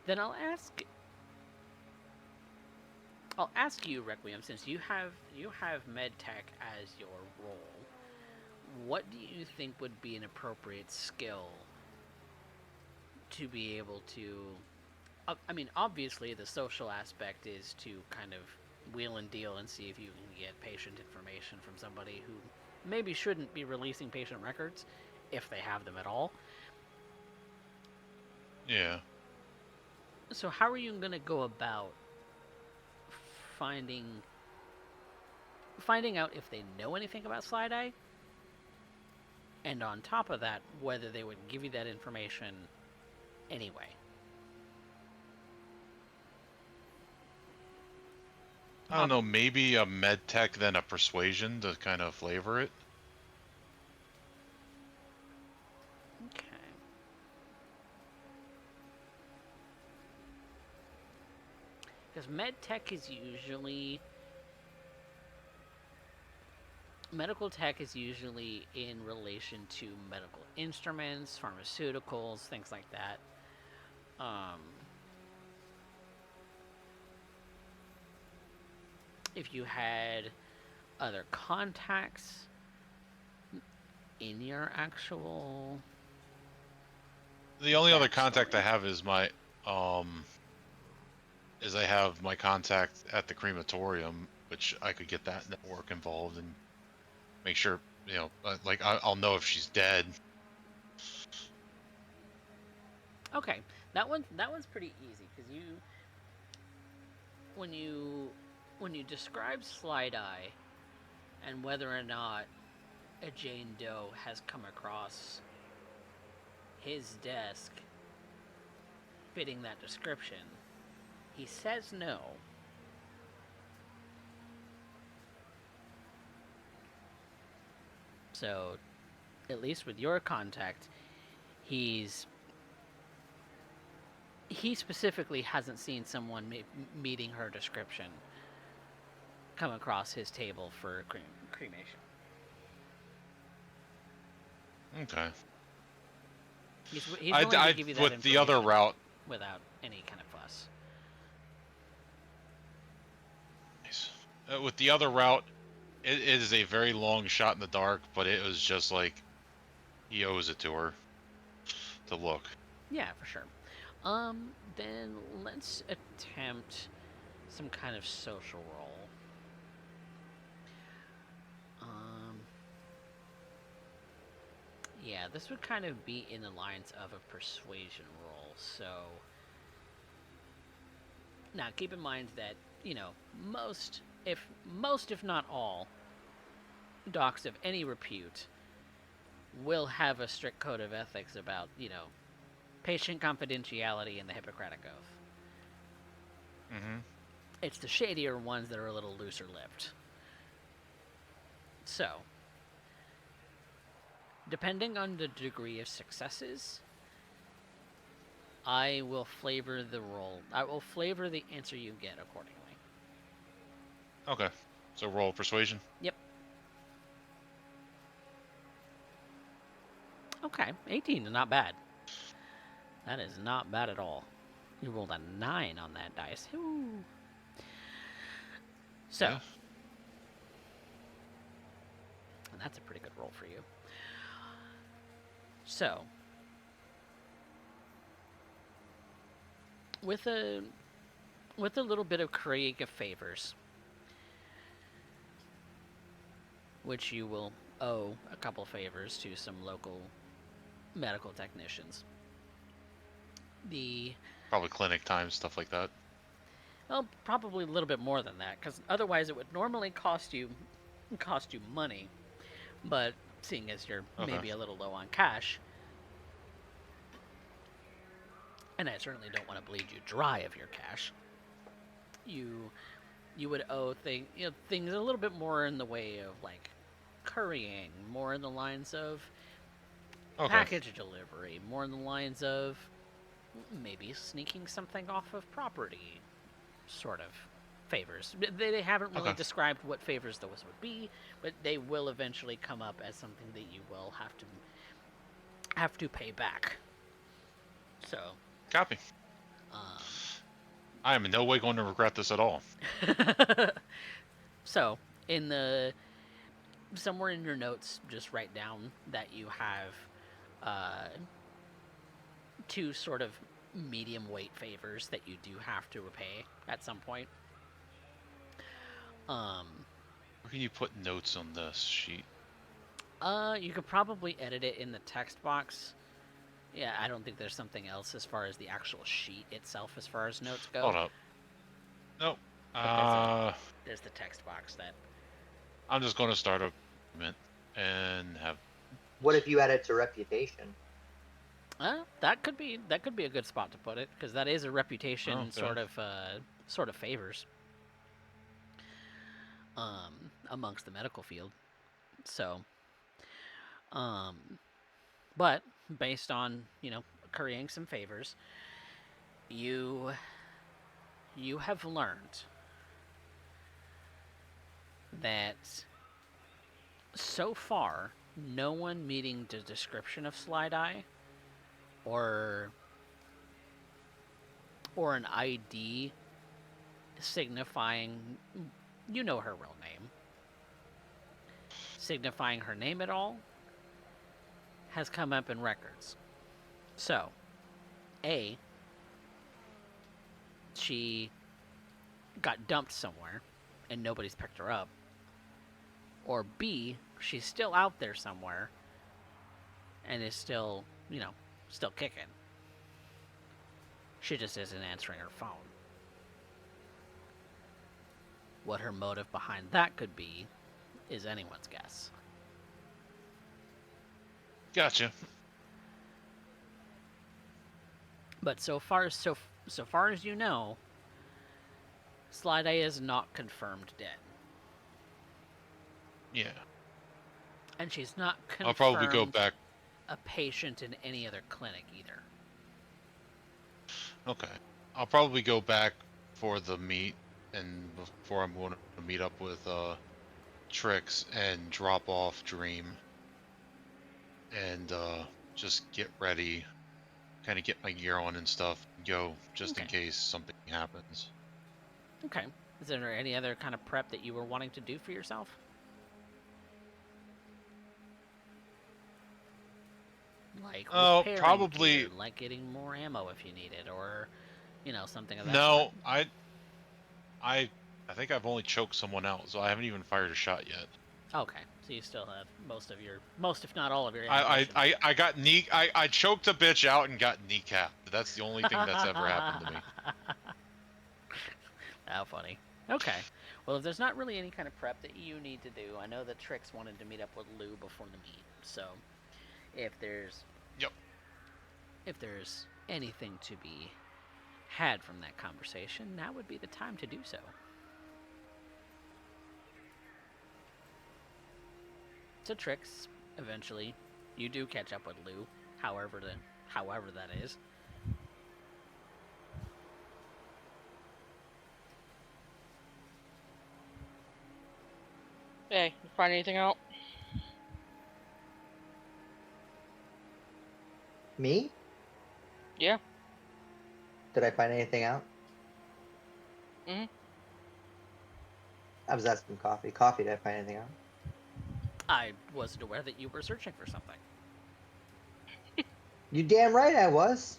Then I'll ask you, Requiem, since you have medtech as your role. What do you think would be an appropriate skill to be able to? I mean, obviously, the social aspect is to kind of wheel and deal and see if you can get patient information from somebody who maybe shouldn't be releasing patient records, if they have them at all. yeah. So, how are you going to go about finding out if they know anything about Slideye? And on top of that, whether they would give you that information anyway. I don't know, maybe a med tech, then a persuasion to kind of flavor it. Okay. Because medtech is usually medical tech is usually in relation to medical instruments, pharmaceuticals, things like that. If you had other contacts in your actual The only other backstory. contact I have is I have my contact at the crematorium, which I could get that network involved and make sure, like I'll know if she's dead. Okay, that one's pretty easy because when you describe Slideye and whether or not a Jane Doe has come across his desk fitting that description, he says no. So, at least with your contact, he specifically hasn't seen someone meeting her description come across his table for cremation. Okay. He's willing to give you that with the other information route without any kind of fuss. Nice. With the other route, it is a very long shot in the dark, but it was just like he owes it to her to look. Yeah, for sure. Then let's attempt some kind of social role. Yeah, this would kind of be in the lines of a persuasion role. So, now keep in mind that most, if not all, docs of any repute will have a strict code of ethics about patient confidentiality and the Hippocratic Oath. Mm-hmm. It's the shadier ones that are a little looser lipped. So, depending on the degree of successes, I will flavor the role. I will flavor the answer you get accordingly. Okay. So roll persuasion. Yep. Okay, 18 is not bad. That is not bad at all. You rolled a 9 on that dice. Ooh. So, Yeah. and that's a pretty good roll for you. So, with a little bit of creative favors, which you will owe a couple favors to some local medical technicians. The Probably clinic time, stuff like that. Well, probably a little bit more than that, because otherwise it would normally cost you money. But seeing as you're Okay. maybe a little low on cash, and I certainly don't want to bleed you dry of your cash, you would owe things a little bit more in the way of like currying, more in the lines of Okay. package delivery, more in the lines of maybe sneaking something off of property, sort of favors. They haven't really Okay. described what favors those would be, but they will eventually come up as something that you will have to pay back. So, Copy. I am in no way going to regret this at all. So, somewhere in your notes, just write down that you have two sort of medium weight favors that you do have to repay at some point. Where can you put notes on this sheet? You could probably edit it in the text box. Yeah, I don't think there's something else as far as the actual sheet itself as far as notes go. Hold up. Nope. There's the text box that... I'm just going to start a document and have... What if you add it to reputation? That could be a good spot to put it, because that is a reputation sort of favors amongst the medical field. So, but based on currying some favors, you have learned that so far no one meeting the description of Slideye or an ID signifying her real name, signifying her name at all, has come up in records. So, A, she got dumped somewhere and nobody's picked her up. Or B, she's still out there somewhere and is still, still kicking. She just isn't answering her phone. What her motive behind that could be is anyone's guess. Gotcha. But so far as you know, Slideye is not confirmed dead. Yeah. And she's not confirmed I'll probably go back. a patient in any other clinic either. Okay. I'll probably go back for the meet, and before I'm going to meet up with Trix and drop off Dream and just get ready, kind of get my gear on and stuff, go just in case something happens. Okay. Is there any other kind of prep that you were wanting to do for yourself? Like repairing probably gear, like getting more ammo if you need it, or something of that No, sort. I think I've only choked someone out, so I haven't even fired a shot yet. Okay, so you still have most if not all of your ammunition. I got I choked a bitch out and got kneecapped. That's the only thing that's ever happened to me. How funny. Okay. Well, if there's not really any kind of prep that you need to do, I know that Trix wanted to meet up with Loup before the meet, so if there's anything to be had from that conversation, now would be the time to do so. So Trix, eventually, you do catch up with Loup, however that is. Hey, you find anything out? Me? Yeah. Did I find anything out? Mhm. I was asking Coffee. Coffee, did I find anything out? I wasn't aware that you were searching for something. You damn right I was.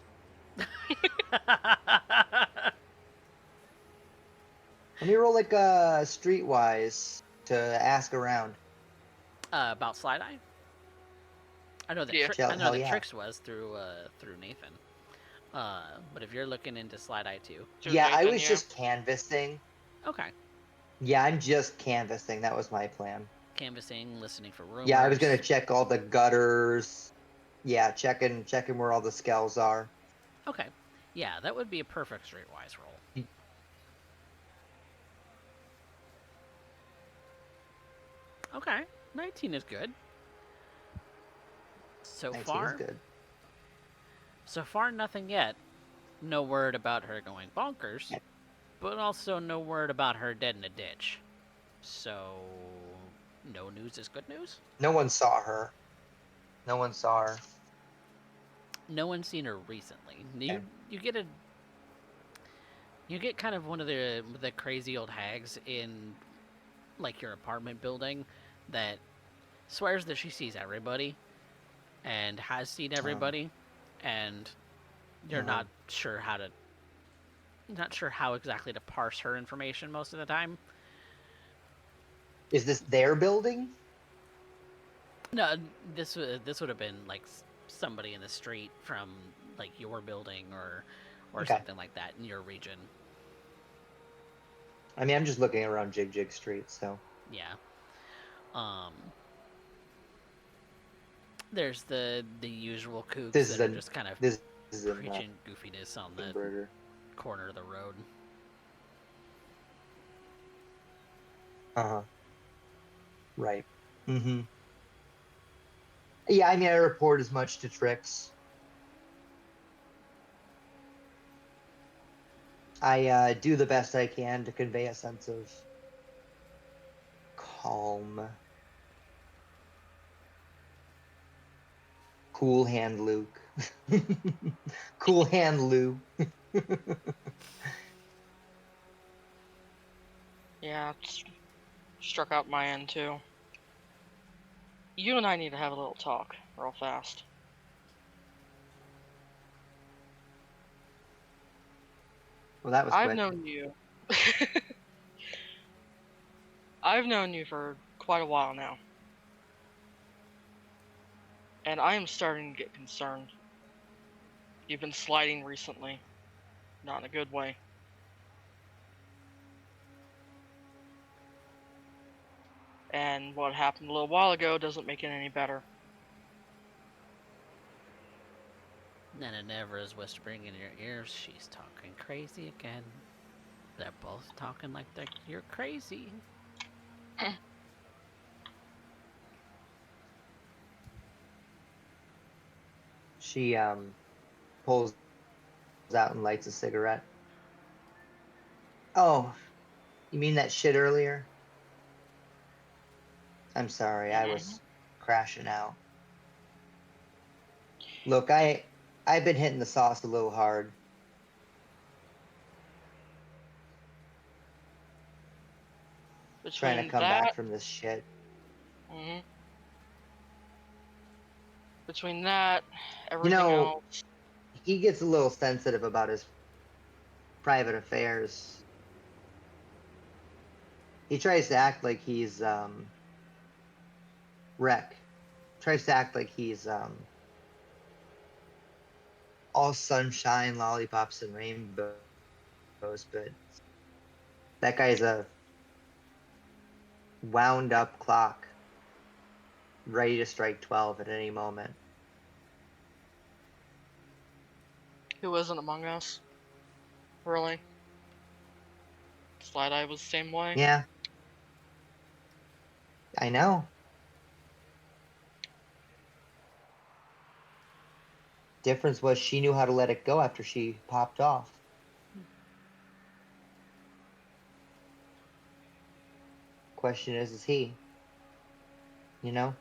Let me roll like streetwise to ask around. About Slideye? I know that Yeah. Hell, I know hell that yeah. Trix was through Nathan. But if you're looking into Slideye too, Through Yeah, I Nathan, was yeah. just canvassing. okay, Yeah, I'm just canvassing. That was my plan. canvassing, listening for rumors. Yeah, I was gonna check all the gutters. Yeah, checking where all the skells are. Okay, yeah, that would be a perfect streetwise roll. Okay, 19 is good. So 19 is far, good. nothing yet. No word about her going bonkers, but also no word about her dead in a ditch. So, no news is good news? No one saw her. No one saw her. No one's seen her recently. Okay. You get kind of one of the crazy old hags in like your apartment building that swears that she sees everybody and has seen everybody, and you're not sure how exactly to parse her information most of the time. Is this their building? No, this would have been like somebody in the street from like your building or Okay. something like that in your region. I mean, I'm just looking around Jig Street, so. Yeah. There's the usual kooks This that is are just kind of this is in preaching goofiness on the Burger. corner of the road. Right. Mm-hmm. Yeah, I mean, I report as much to Trix. I do the best I can to convey a sense of calm. Cool hand Luke. Cool hand Lou. Yeah, it's struck out my end too. You and I need to have a little talk real fast. Well, that was I've quick. known you. I've known you for quite a while now. And I am starting to get concerned. You've been sliding recently. Not in a good way. And what happened a little while ago doesn't make it any better. Nana never is whispering in your ears, she's talking crazy again. They're both talking like you're crazy. She pulls out and lights a cigarette. Oh, you mean that shit earlier? I'm sorry, I was crashing out. Look, I've been hitting the sauce a little hard. Trying to come back from this shit. Between that, everything else. He gets a little sensitive about his private affairs. He tries to act like he's Rec. Tries to act like he's all sunshine, lollipops, and rainbows, but that guy's a wound up clock, ready to strike 12 at any moment. Who isn't among us? Really? Slideye was the same way? Yeah. I know. Difference was she knew how to let it go after she popped off. Question is he? You know?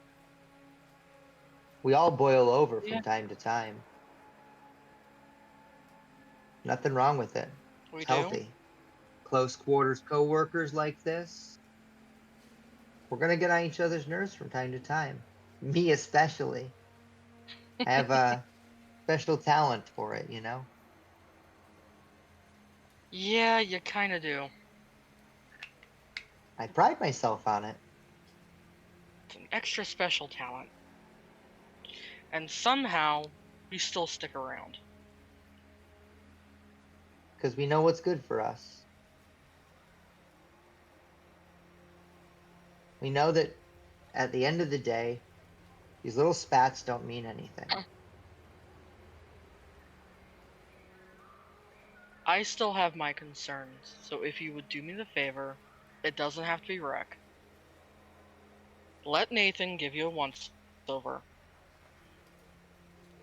We all boil over from time to time. Nothing wrong with it. It's healthy. Close quarters co-workers like this, we're gonna get on each other's nerves from time to time. Me especially. I have a special talent for it, you know? Yeah, you kind of do. I pride myself on it. It's an extra special talent. And somehow, you still stick around. Because we know what's good for us. We know that at the end of the day, these little spats don't mean anything. I still have my concerns, so if you would do me the favor, it doesn't have to be Rec. Let Nathan give you a once-over.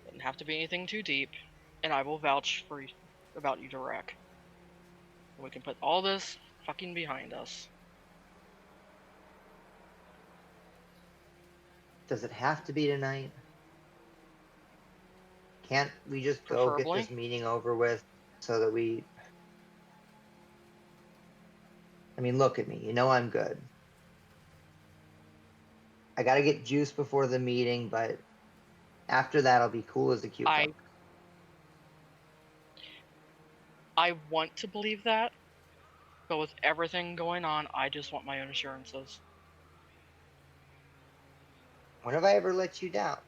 Doesn't have to be anything too deep, and I will vouch for about you to Rec. And we can put all this fucking behind us. Does it have to be tonight? Can't we just go get Preferably. this meeting over with so that we... I mean, look at me. You know I'm good. I gotta get juice before the meeting, but after that, I'll be cool as a cucumber. I want to believe that, but with everything going on, I just want my own assurances. When have I ever let you down?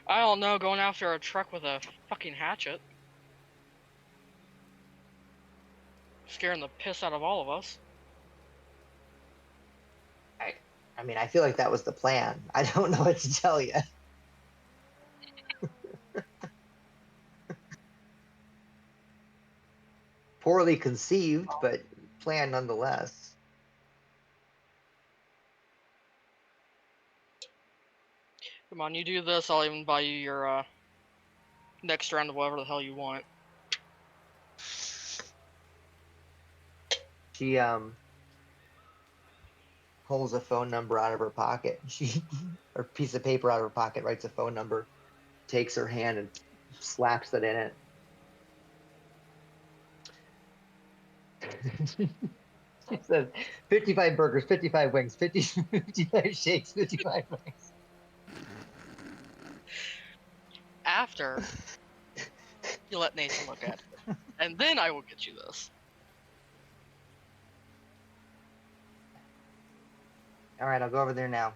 I don't know, going after a truck with a fucking hatchet. Scaring the piss out of all of us. I mean, I feel like that was the plan. I don't know what to tell you. Poorly conceived, but planned nonetheless. Come on, you do this, I'll even buy you your next round of whatever the hell you want. She pulls a phone number out of her pocket. She or piece of paper out of her pocket, writes a phone number, takes her hand and slaps it in it. She says 55 burgers, 55 wings, 55 shakes, 55 wings. After you let Nathan look at it. And then I will get you this. All right, I'll go over there now.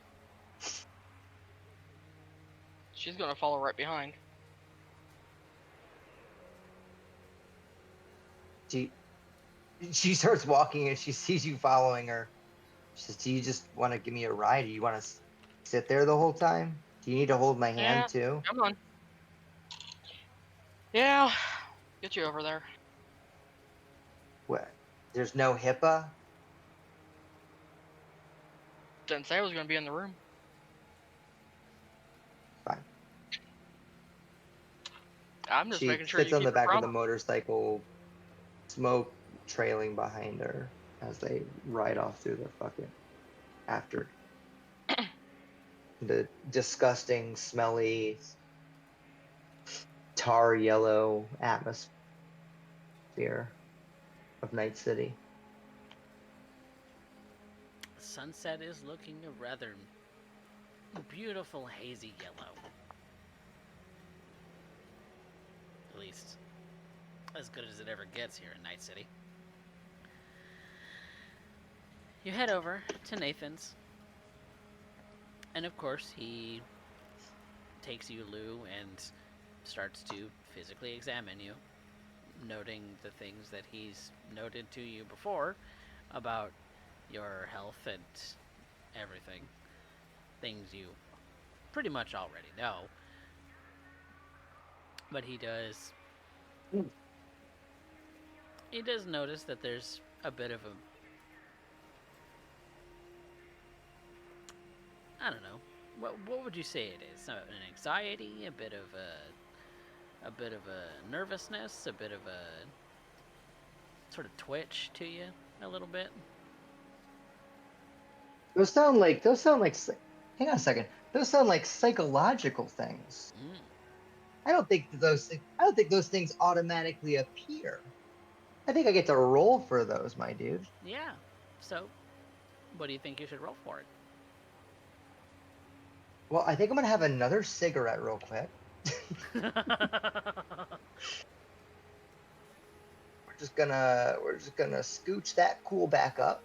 She's gonna follow right behind. She starts walking and she sees you following her. She says, "Do you just want to give me a ride? Do you want to sit there the whole time? Do you need to hold my hand too?" Come on. Yeah, get you over there. What? There's no HIPAA? Didn't say I was gonna be in the room. Fine. I'm just She making sure sits you on keep the your back of the promise. motorcycle, smoke trailing behind her as they ride off through the fucking after the disgusting, smelly, tar yellow atmosphere of Night City. The sunset is looking a rather beautiful hazy yellow. At least as good as it ever gets here in Night City. You head over to Nathan's, and of course he takes you, Lou, and starts to physically examine you, noting the things that he's noted to you before about your health and everything. Things you pretty much already know. But he does notice that there's a bit of a, I don't know, what would you say it is? An anxiety, a bit of a nervousness, a bit of a sort of twitch to you, a little bit. Those sound like hang on a second. Those sound like psychological things. I don't think those things automatically appear. I think I get to roll for those, my dude. Yeah. So, what do you think you should roll for it? Well, I think I'm gonna have another cigarette real quick. just gonna scooch that cool back up.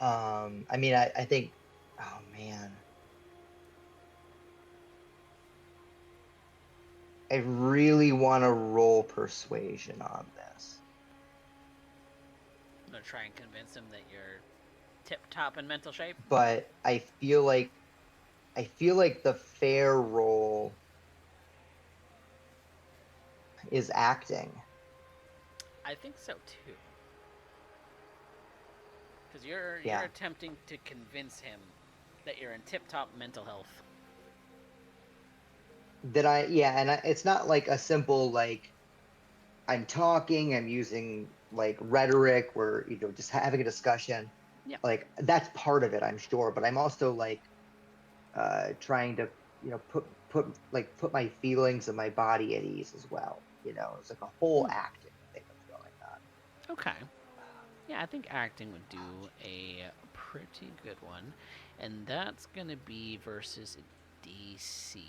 I mean, I think, oh man, I really want to roll persuasion on this. I'm gonna try and convince him that you're tip-top in mental shape. But I feel like the fair roll is acting. I think so too. Because you're Yeah. attempting to convince him that you're in tip-top mental health. It's not like a simple like I'm talking, I'm using like rhetoric, we're just having a discussion. Yeah. Like that's part of it, I'm sure, but I'm also like trying to put my feelings and my body at ease as well. It's like a whole acting thing that's going on. Okay. Yeah, I think acting would do a pretty good one. And that's going to be versus a DC.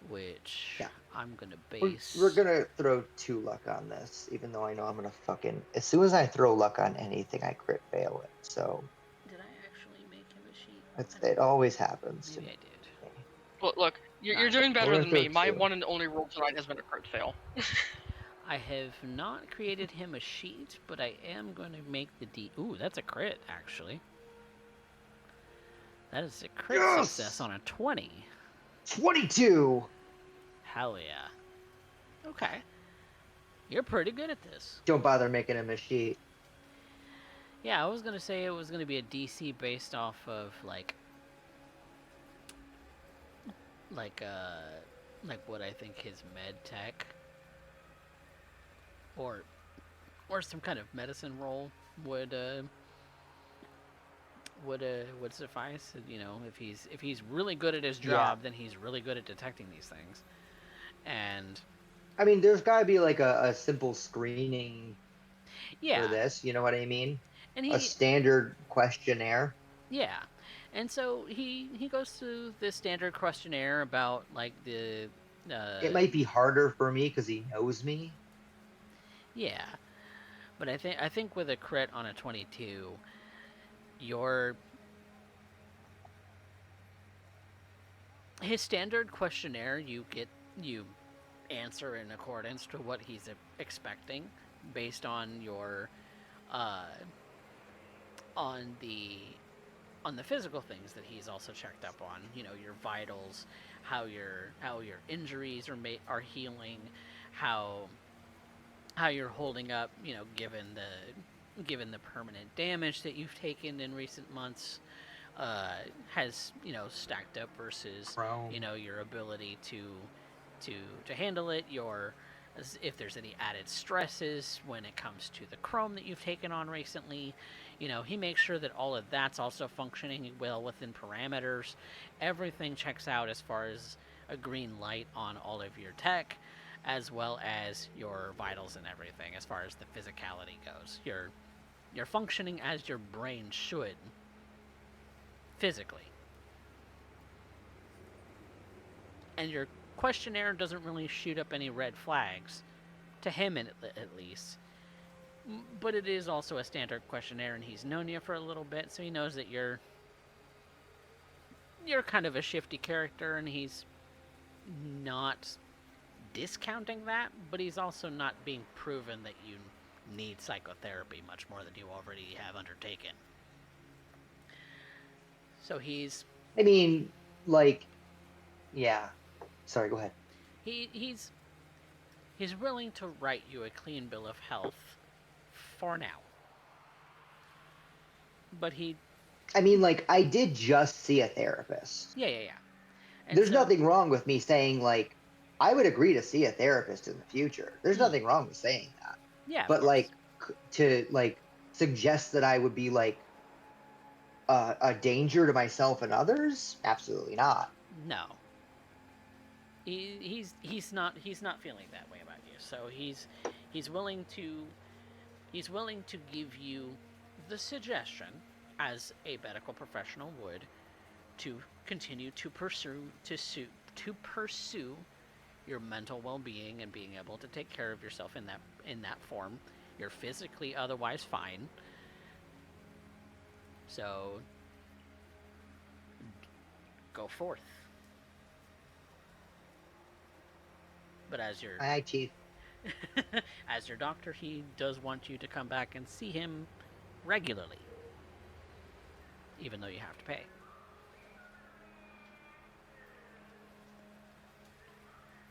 Which I'm going to base... We're going to throw 2 luck on this, even though I know I'm going to fucking... As soon as I throw luck on anything, I crit fail it, so... Did I actually make him a sheet? It always happens. Maybe I did. Look, you're doing better than me. My 2. one and only roll tonight has been a crit fail. I have not created him a sheet, but I am going to make the D... Ooh, that's a crit, actually. That is a crit success on a 20. 22! Hell yeah. Okay. You're pretty good at this. Don't bother making him a sheet. Yeah, I was going to say it was going to be a DC based off of, like what I think his med tech or some kind of medicine roll would suffice. If he's really good at his job, then he's really good at detecting these things. And I mean, there's got to be like a simple screening for this. You know what I mean? And a standard questionnaire. Yeah. And so he goes through this standard questionnaire about like the. It might be harder for me because he knows me. Yeah, but I think with a crit on a 22, his standard questionnaire you answer in accordance to what he's expecting based on your on the physical things that he's also checked up on. Your vitals, how your injuries are healing, how you're holding up, given the permanent damage that you've taken in recent months, has stacked up versus your ability to handle it, if there's any added stresses when it comes to the chrome that you've taken on recently. He makes sure that all of that's also functioning well within parameters. Everything checks out as far as a green light on all of your tech, as well as your vitals and everything as far as the physicality goes. You're functioning as your brain should physically. And your questionnaire doesn't really shoot up any red flags, to him at least. But it is also a standard questionnaire, and he's known you for a little bit, so he knows that you're kind of a shifty character, and he's not discounting that, but he's also not being proven that you need psychotherapy much more than you already have undertaken. So he's... I mean, like... Yeah. Sorry, go ahead. He's willing to write you a clean bill of health for now. But I mean, like, I did just see a therapist. Yeah. And There's nothing wrong with me saying, like, I would agree to see a therapist in the future. There's nothing wrong with saying that. Yeah. But, like, to, like, suggest that I would be, like, a danger to myself and others? Absolutely not. No. He's not feeling that way about you. So he's willing to give you the suggestion, as a medical professional would, to continue to pursue to pursue your mental well-being and being able to take care of yourself in that form. You're physically otherwise fine. So go forth. But as your Aye, Chief. as your doctor, he does want you to come back and see him regularly, even though you have to pay.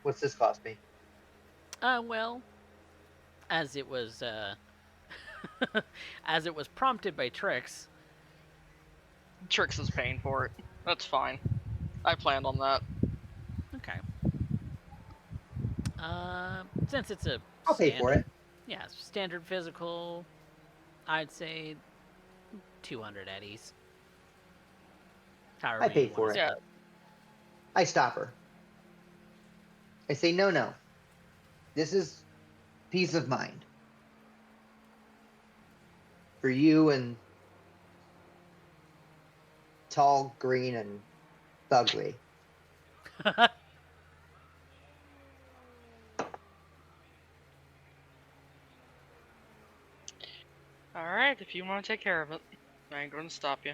What's this cost me? Well, as it was as it was prompted by Trix. Trix is paying for it. That's fine. I planned on that. Okay. Since it's a I'll pay for it. Yeah, standard physical, I'd say 200 eddies. However I pay you for want it. to Yeah. split. I stop her. I say, no. This is peace of mind. For you and tall, green, and ugly. Alright, if you want to take care of it, I ain't gonna stop you.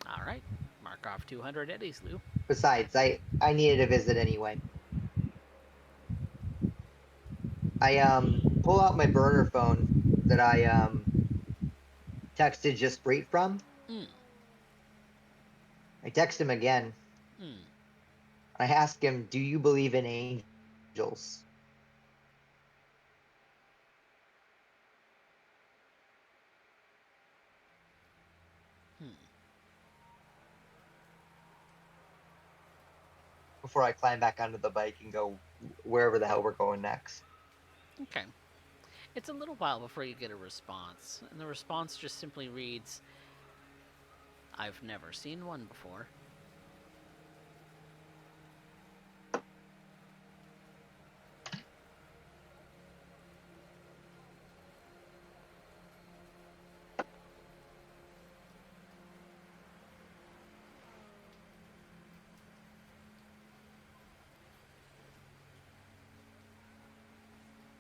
All right. Mark off 200 eddies, Lou. Besides, I needed a visit anyway. I pull out my burner phone that I texted just Breed from. Mm. I text him again. Mm. I ask him, "Do you believe in angels?" Hmm. Before I climb back onto the bike and go wherever the hell we're going next. Okay. It's a little while before you get a response, and the response just simply reads, "I've never seen one before."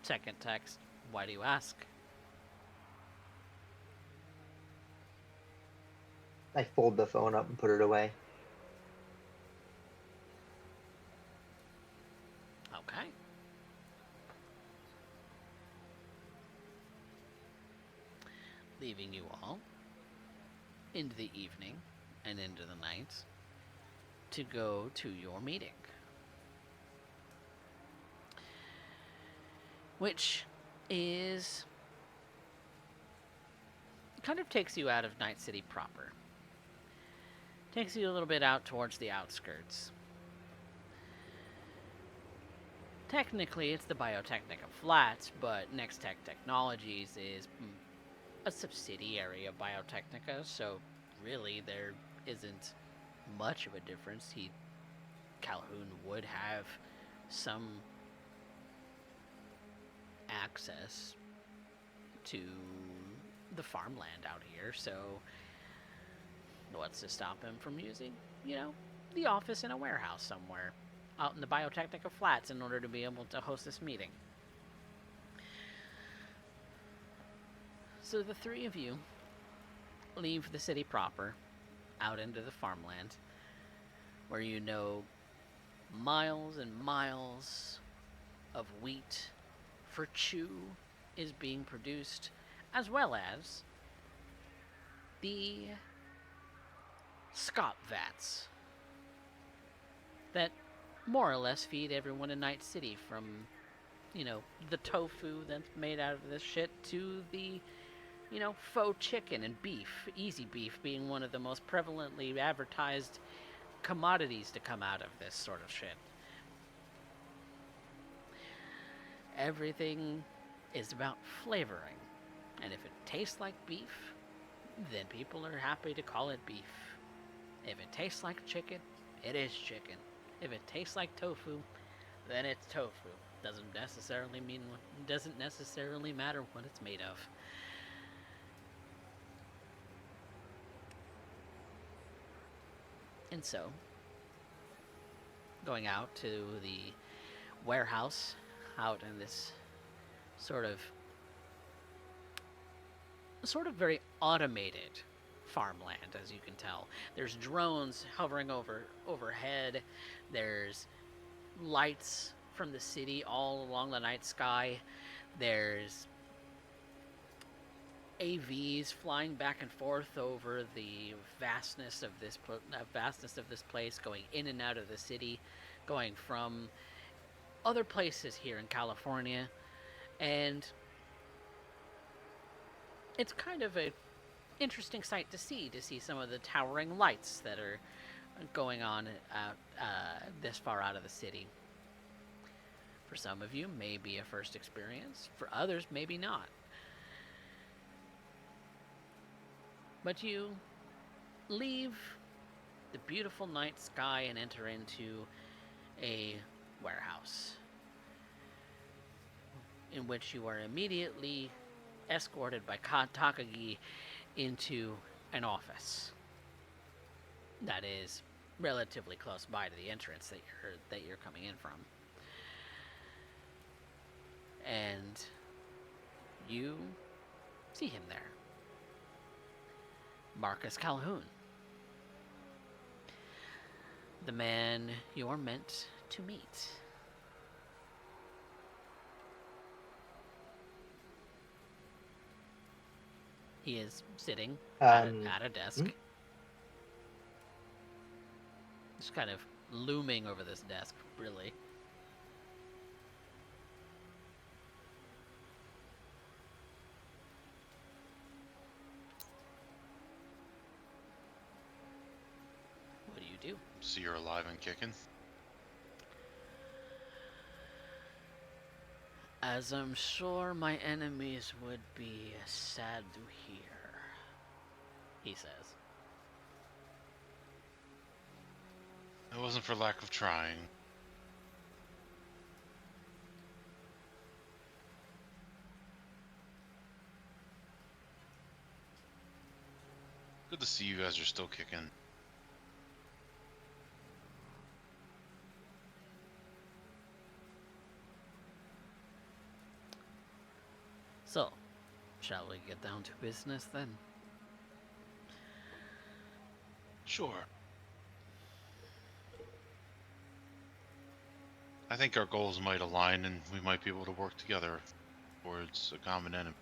Second text, "Why do you ask?" I fold the phone up and put it away. Okay. Leaving you all into the evening and into the night to go to your meeting, which is kind of takes you out of Night City proper. Takes you a little bit out towards the outskirts. Technically, it's the Biotechnica Flats, but Next Tech Technologies is a subsidiary of Biotechnica, so really there isn't much of a difference. Calhoun would have some access to the farmland out here, so what's to stop him from using, the office in a warehouse somewhere out in the Biotechnica Flats in order to be able to host this meeting? So the three of you leave the city proper, out into the farmland, where you know miles and miles of wheat for chew is being produced, as well as the scop vats that more or less feed everyone in Night City, from, the tofu that's made out of this shit to the, faux chicken and beef, easy beef being one of the most prevalently advertised commodities to come out of this sort of shit. Everything is about flavoring, and if it tastes like beef, then people are happy to call it beef. If it tastes like chicken, it is chicken. If it tastes like tofu, then it's tofu. Doesn't necessarily matter what it's made of. And so, going out to the warehouse out in this sort of very automated farmland, as you can tell. There's drones hovering overhead. There's lights from the city all along the night sky. There's AVs flying back and forth over the vastness of this place, going in and out of the city, going from other places here in California, and it's kind of a interesting sight to see some of the towering lights that are going on out this far out of the city. For some of you, may be a first experience. For others, maybe not. But you leave the beautiful night sky and enter into a warehouse in which you are immediately escorted by Takagi into an office that is relatively close by to the entrance that you're coming in from. And you see him there. Marcus Calhoun. The man you're meant to meet. He is sitting at a desk. Just kind of looming over this desk, really. What do you do? So you're alive and kicking? As I'm sure my enemies would be sad to hear, he says. It wasn't for lack of trying. Good to see you guys are still kicking. So, shall we get down to business then? Sure. I think our goals might align and we might be able to work together towards a common enemy.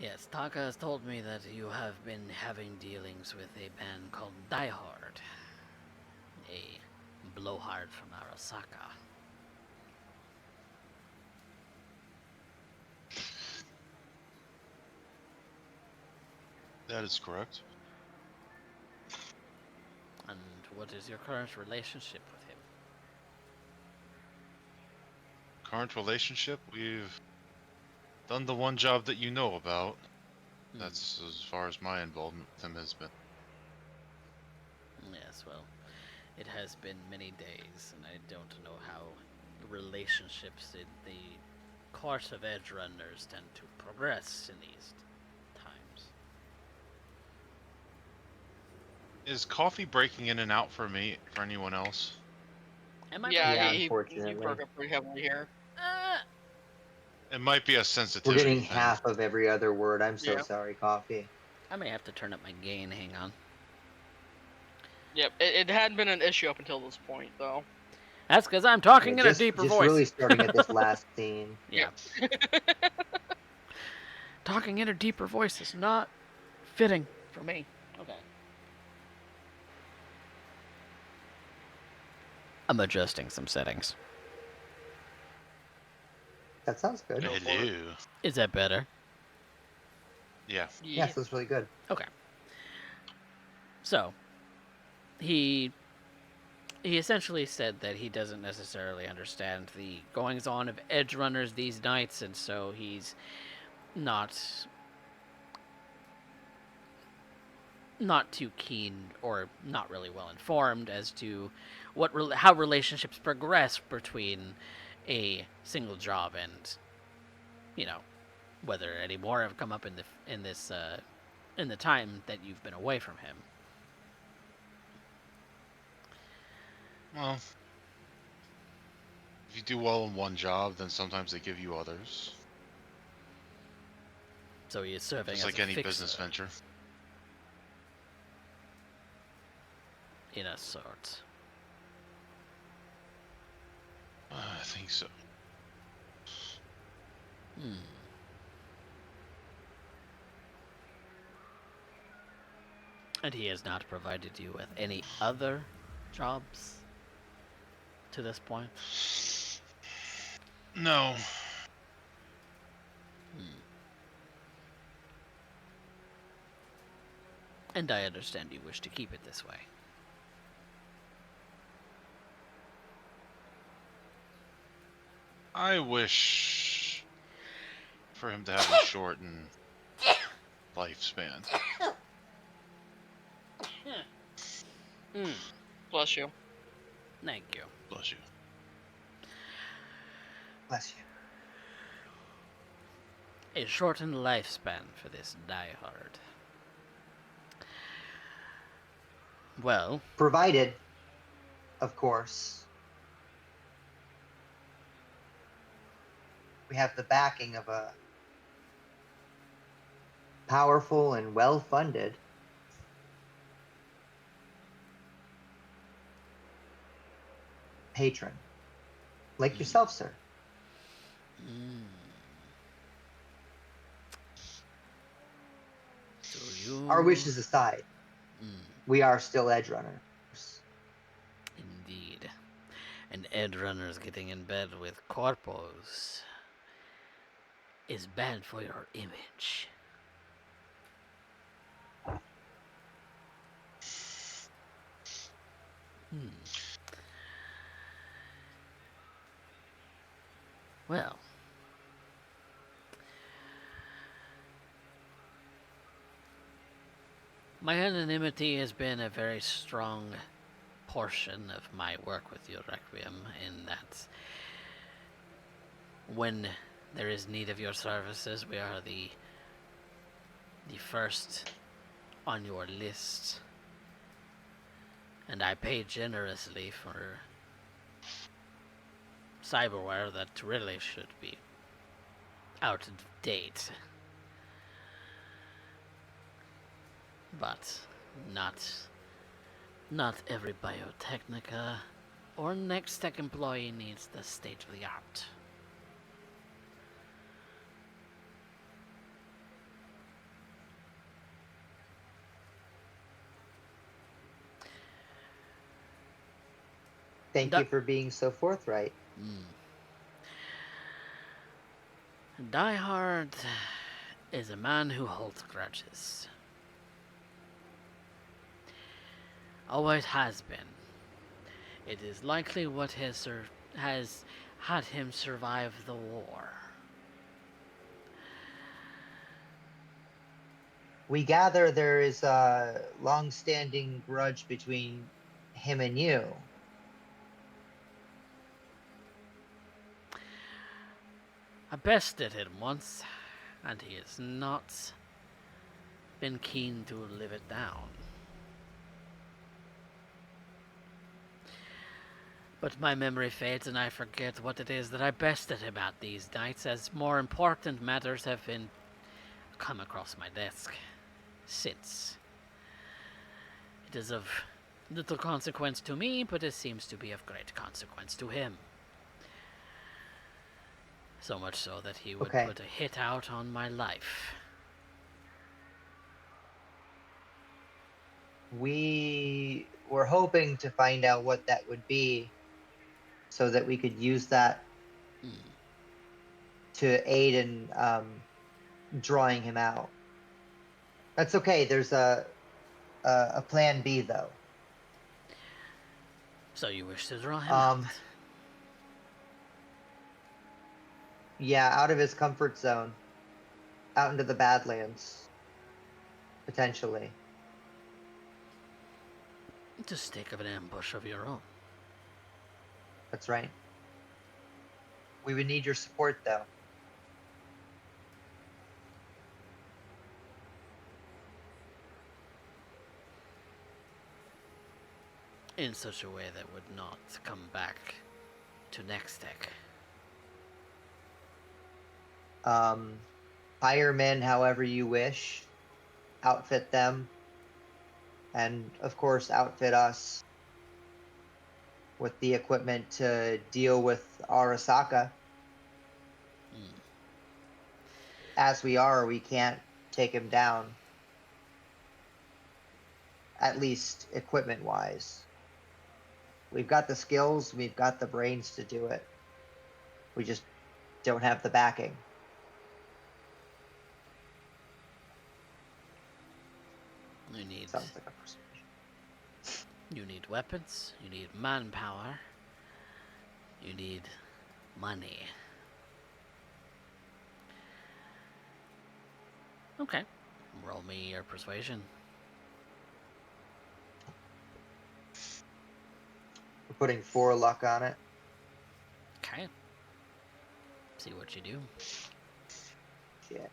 Yes, Taka has told me that you have been having dealings with a band called Die Hard. A blowhard from Arasaka. That is correct. And what is your current relationship with him? Current relationship, we've done the one job that you know about. That's as far as my involvement with him has been. Yes, well, it has been many days, and I don't know how relationships in the course of Edge Runners tend to progress in these times. Is coffee breaking in and out for me, for anyone else? Am I Yeah, right? he unfortunately. broke up pretty heavily here. It might be a We're sensitivity getting thing. half of every other word. I'm so Yeah. sorry, Coffee. I may have to turn up my gain, hang on. Yep, it hadn't been an issue up until this point, though. That's because I'm talking in just, a deeper just voice. really starting at this last scene. Yeah. Talking in a deeper voice is not fitting for me. Okay. I'm adjusting some settings. That sounds good. Hello. Is that better? Yeah. Yes, that's really good. Okay. So, he essentially said that he doesn't necessarily understand the goings-on of Edge Runners these nights, and so he's not too keen or not really well informed as to how relationships progress between a single job and, you know, whether any more have come up in the time that you've been away from him. Well, if you do well in one job, then sometimes they give you others. So he is serving Just as like a any fixer, business venture. in a sort. I think so. Hmm. And he has not provided you with any other jobs to this point? No. Hmm. And I understand you wish to keep it this way. I wish for him to have a shortened lifespan. Hmm. Bless you. Thank you. Bless you. Bless you. A shortened lifespan for this diehard. Well, Provided, of course, we have the backing of a powerful and well-funded patron, like yourself, sir. so you... Our wishes aside, Hmm. we are still edge runners. Indeed. And Ed Runners getting in bed with corpos is bad for your image. Well, my anonymity has been a very strong portion of my work with your Requiem, in that when there is need of your services, we are the first on your list. And I pay generously for cyberware that really should be out of date. But not every Biotechnica or Next Tech employee needs the state of the art. Thank you for being so forthright. Die Hard is a man who holds grudges. Always has been. It is likely what has had him survive the war. We gather there is a long-standing grudge between him and you. I bested him once, and he has not been keen to live it down. But my memory fades and I forget what it is that I bested him at these nights, as more important matters have been come across my desk since. It is of little consequence to me, but it seems to be of great consequence to him. So much so that he would Okay. put a hit out on my life. We were hoping to find out what that would be so that we could use that to aid in drawing him out. That's okay. There's a plan B, though. So you wish to draw him out? Yeah, out of his comfort zone. Out into the Badlands. Potentially. To stake of an ambush of your own. That's right. We would need your support, though. in such a way that would not come back to Nextech. Hire men however you wish, outfit them, and of course outfit us with the equipment to deal with Arasaka. Hmm. As we are, we can't take him down. At least equipment-wise. We've got the skills, we've got the brains to do it. We just don't have the backing. Sounds like a persuasion. You need weapons, you need manpower, you need money. Okay. Roll me your persuasion. We're putting 4 luck on it. Okay. See what you do. Shit.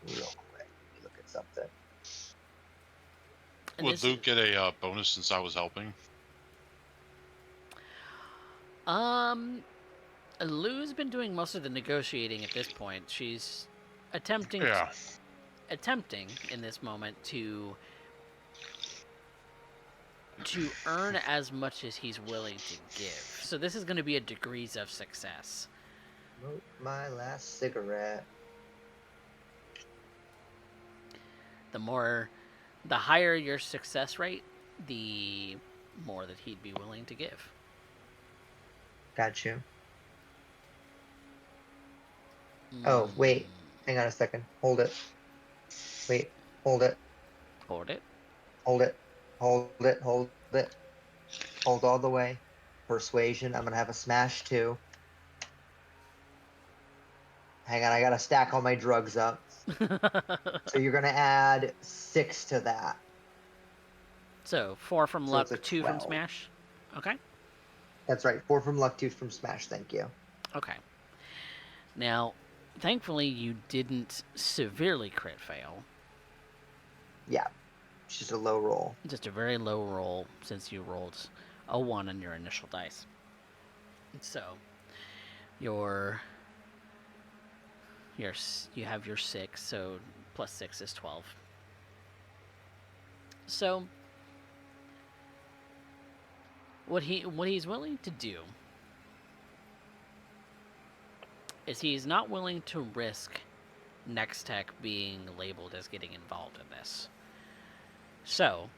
Real quick. Let me look at something. And Would this- Luke get a bonus since I was helping? Lou's been doing most of the negotiating at this point. She's attempting Yeah. in this moment to earn as much as he's willing to give. So this is going to be a degrees of success. Smoke my last cigarette. The higher your success rate, the more that he'd be willing to give. Got you. Oh, wait. Mm, Hang on a second. Hold it. Wait. Hold it. Hold it. Hold it. Hold it. Hold it. Hold all the way. Persuasion. I'm going to have a smash 2. Hang on. I got to stack all my drugs up. So you're going to add 6 to that. So 4 from So luck, it's a 2 from 12. smash. Okay. That's right. 4 from luck, 2 from smash. Thank you. Okay. Now, thankfully, you didn't severely crit fail. Yeah. It's just a low roll. Just a very low roll since you rolled a 1 on your initial dice. So, you have your 6, so plus 6 is 12. So, what he's willing to do is he's not willing to risk Nextech being labeled as getting involved in this. So,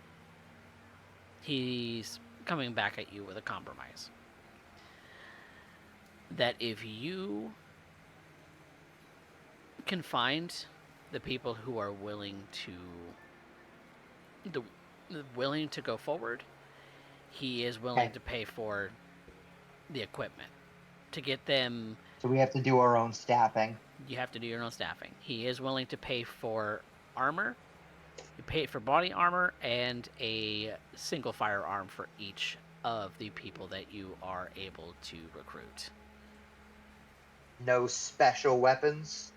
he's coming back at you with a compromise. That if you can find the people who are willing to go forward, he is willing Okay. to pay for the equipment. To get them, So we have to do our own staffing. you have to do your own staffing. He is willing to pay for armor. You pay for body armor and a single firearm for each of the people that you are able to recruit. No special weapons.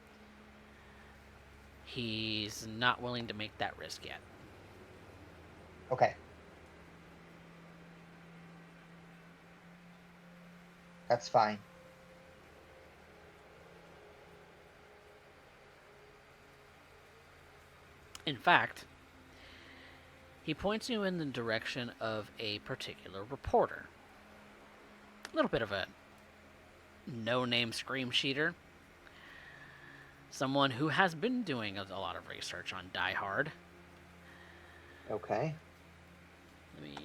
He's not willing to make that risk yet. Okay. That's fine. In fact, he points you in the direction of a particular reporter. A little bit of a no-name scream sheeter. Someone who has been doing a lot of research on Die Hard. Okay. Let me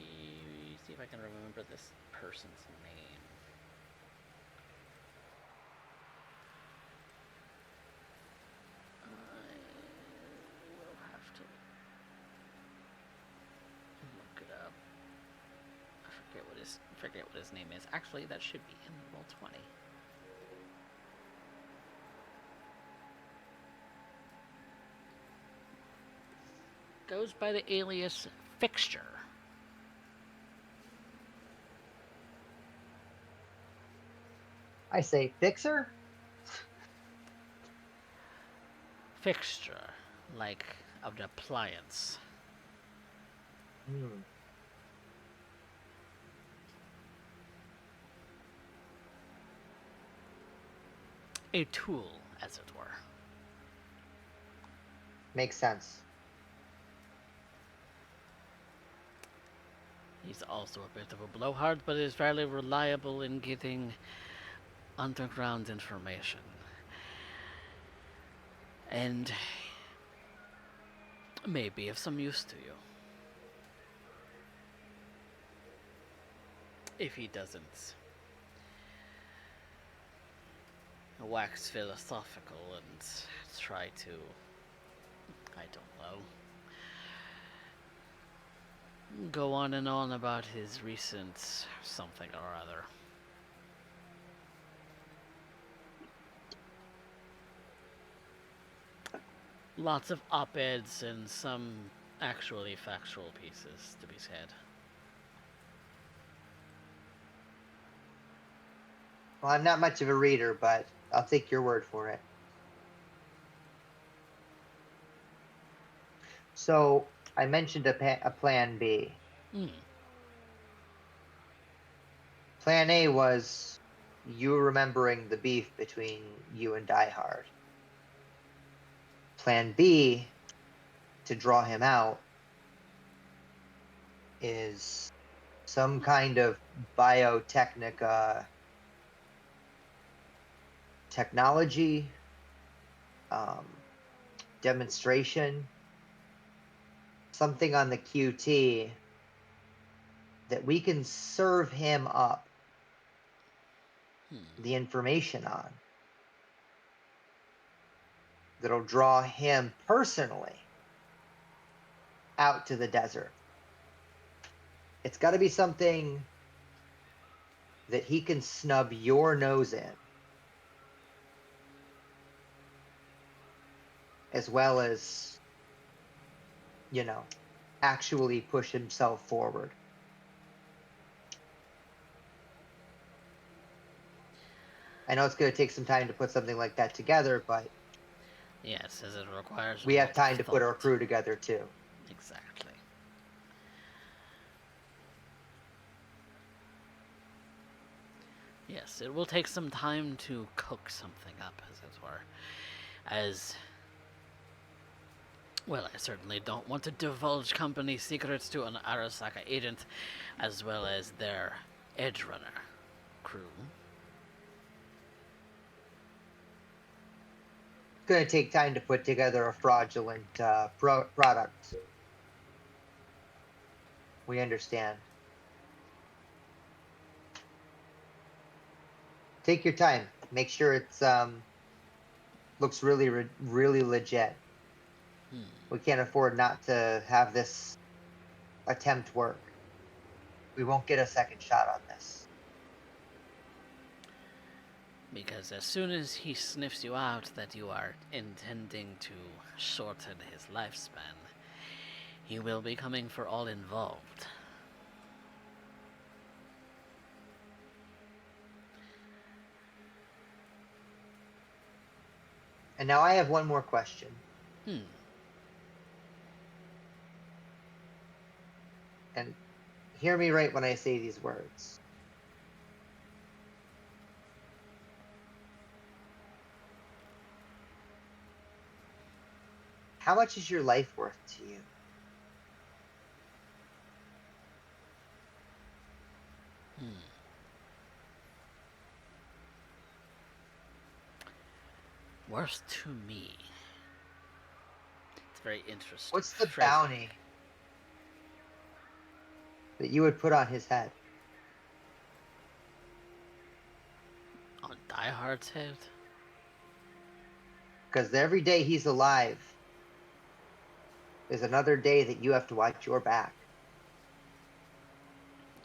see if I can remember this person's name. I will have to look it up. I forget what his name is. Actually, that should be in roll 20. Goes by the alias Fixture. I say fixer. Fixture, like of the appliance. Hmm. A tool, as it were. Makes sense. He's also a bit of a blowhard, but is fairly reliable in getting underground information. And may be of some use to you. If he doesn't wax philosophical and try to, I don't know, go on and on about his recent something or other. Lots of op-eds and some actually factual pieces to be said. Well, I'm not much of a reader, but I'll take your word for it. So, I mentioned a plan B. Plan A was you remembering the beef between you and Die Hard. Plan B, to draw him out, is some kind of biotechnica technology demonstration, something on the QT that we can serve him up the information on that'll draw him personally out to the desert. It's got to be something that he can snub your nose in, as well as, you know, actually push himself forward. I know it's going to take some time to put something like that together, but Yes, as it requires we a have lot time of to put our thought. crew together too. Exactly. Yes, it will take some time to cook something up, as it were. As well, I certainly don't want to divulge company secrets to an Arasaka agent, as well as their Edge Runner crew. It's going to take time to put together a fraudulent product. We understand. Take your time. Make sure it's looks really legit. We can't afford not to have this attempt work. We won't get a second shot on this. Because as soon as he sniffs you out that you are intending to shorten his lifespan, he will be coming for all involved. And now I have one more question. And hear me right when I say these words. How much is your life worth to you? Worth to me. It's very interesting. What's the phrasing. bounty that you would put on his head? On Die Hard's head? Because every day he's alive is another day that you have to watch your back.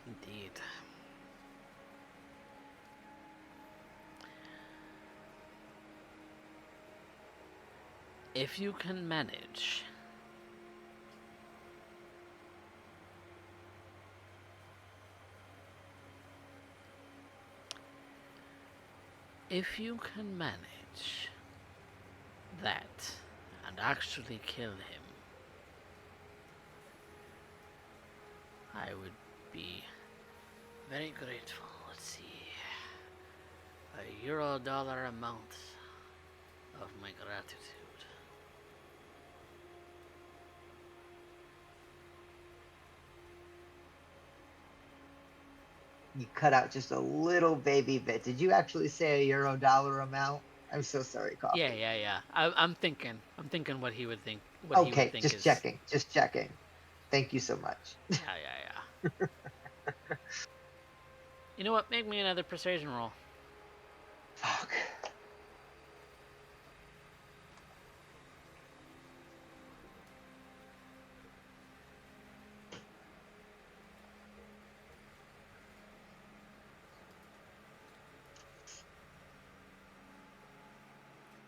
Indeed. If you can manage that and actually kill him, I would be very grateful. Let's see. A $1 amount of my gratitude. You cut out just a little baby bit. Did you actually say a $1 amount? I'm so sorry, Coffee. Yeah. I'm thinking what he would think. What he would Okay, think just is. checking. Thank you so much. Yeah. You know what? Make me another persuasion roll. Fuck.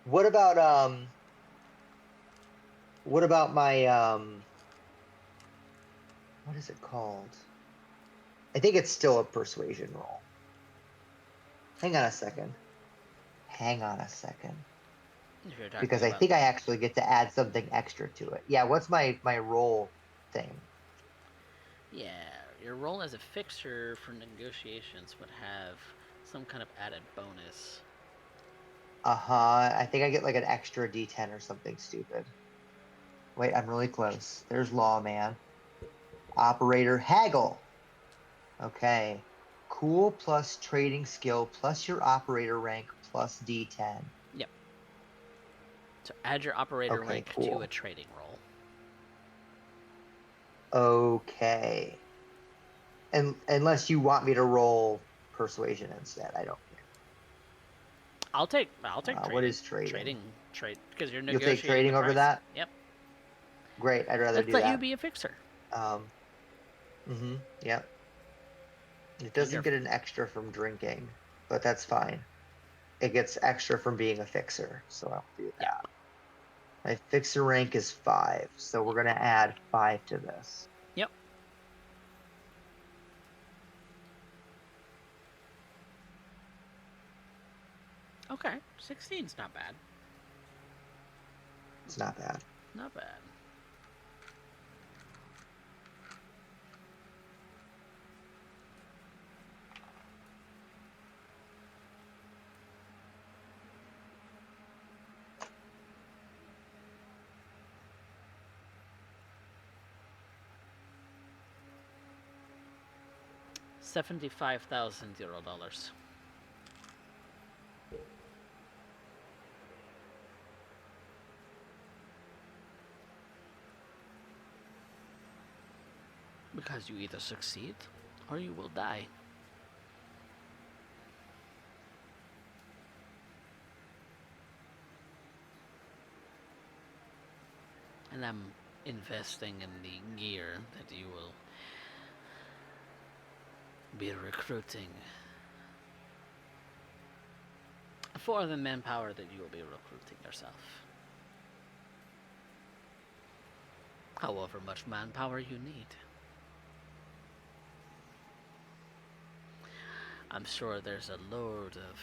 What about my what is it called? I think it's still a persuasion roll. Hang on a second. If you're talking Because I about, think I actually get to add something extra to it. Yeah, what's my roll thing? yeah, your role as a fixer for negotiations would have some kind of added bonus. I think I get like an extra D10 or something stupid. Wait, I'm really close. There's Lawman. Operator haggle. Okay. Cool plus trading skill plus your operator rank plus D10. Yep. So add your operator Okay, rank cool. to a trading roll. Okay. And unless you want me to roll persuasion instead, I don't care. I'll take trading. What is trading? Trade because you're You'll negotiating take trading the over price. that? Yep. Great, I'd rather Let's do let you that. be a fixer. Yep. It And doesn't you're get an extra from drinking, but that's fine. It gets extra from being a fixer, so I'll do that. Yeah. My fixer rank is 5, so we're gonna add 5 to this. Yep. Okay. 16's not bad. It's not bad. Not bad. $75,000. Because you either succeed or you will die. And I'm investing in the gear that you will be recruiting for the manpower that you will be recruiting yourself. However much manpower you need. I'm sure there's a load of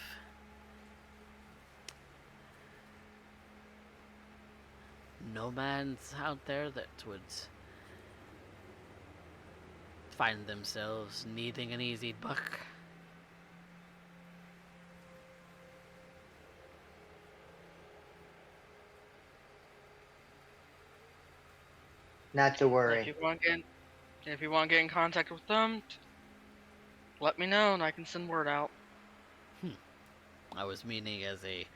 nomads out there that would find themselves needing an easy buck. Not to worry. If you want to get in contact with them, let me know and I can send word out. I was meaning as a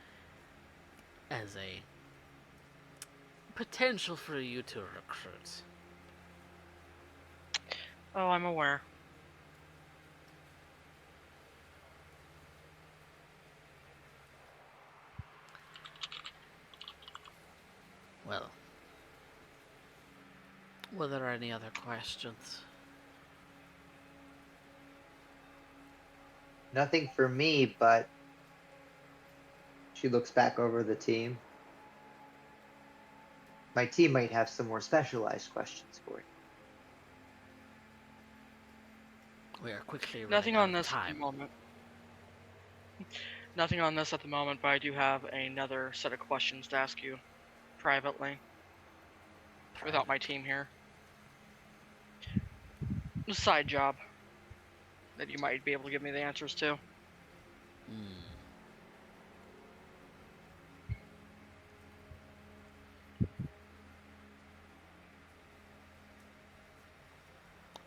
potential for you to recruit. Oh, I'm aware. Well, were there any other questions? Nothing for me, but she looks back over the team. My team might have some more specialized questions for you. We are quickly running Nothing out on of this at time. the moment. Nothing on this at the moment, but I do have another set of questions to ask you privately without my team here. side job that you might be able to give me the answers to. Hmm.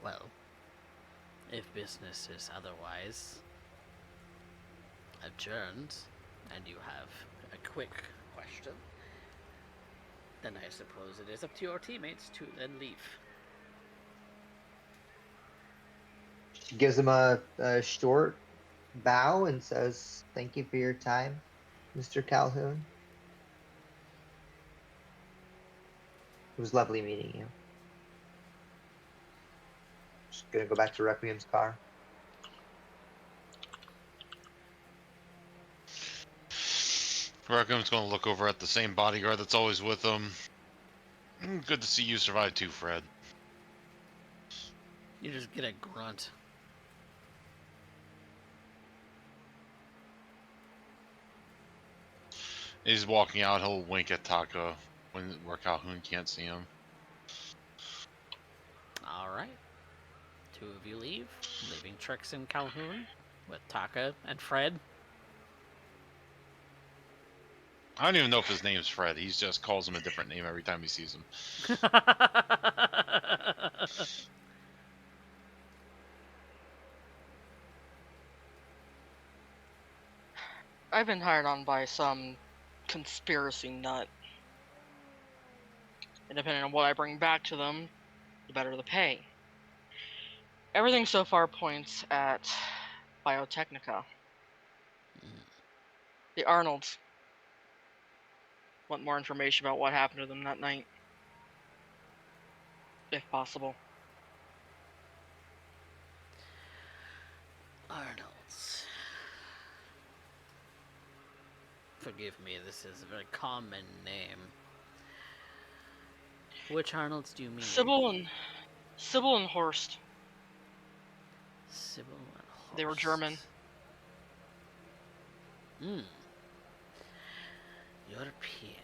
Well, if business is otherwise adjourned, and you have a quick question, then I suppose it is up to your teammates to then leave. She gives him a short bow and says, "Thank you for your time, Mr. Calhoun. It was lovely meeting you." Just gonna go back to Requiem's car. Requiem's going to look over at the same bodyguard that's always with him. Good to see you survive too, Fred. You just get a grunt. He's walking out. He'll wink at Taka where Calhoun can't see him. Alright. Two of you leave, leaving Trix and Calhoun with Taka and Fred. I don't even know if his name's Fred. He just calls him a different name every time he sees him. I've been hired on by some conspiracy nut. And depending on what I bring back to them, the better the pay. Everything so far points at Biotechnica. The Arnolds want more information about what happened to them that night. If possible. Arnolds. Forgive me, this is a very common name. Which Arnolds do you mean? Sybil and Horst. Sybil and Horst. They were German. European.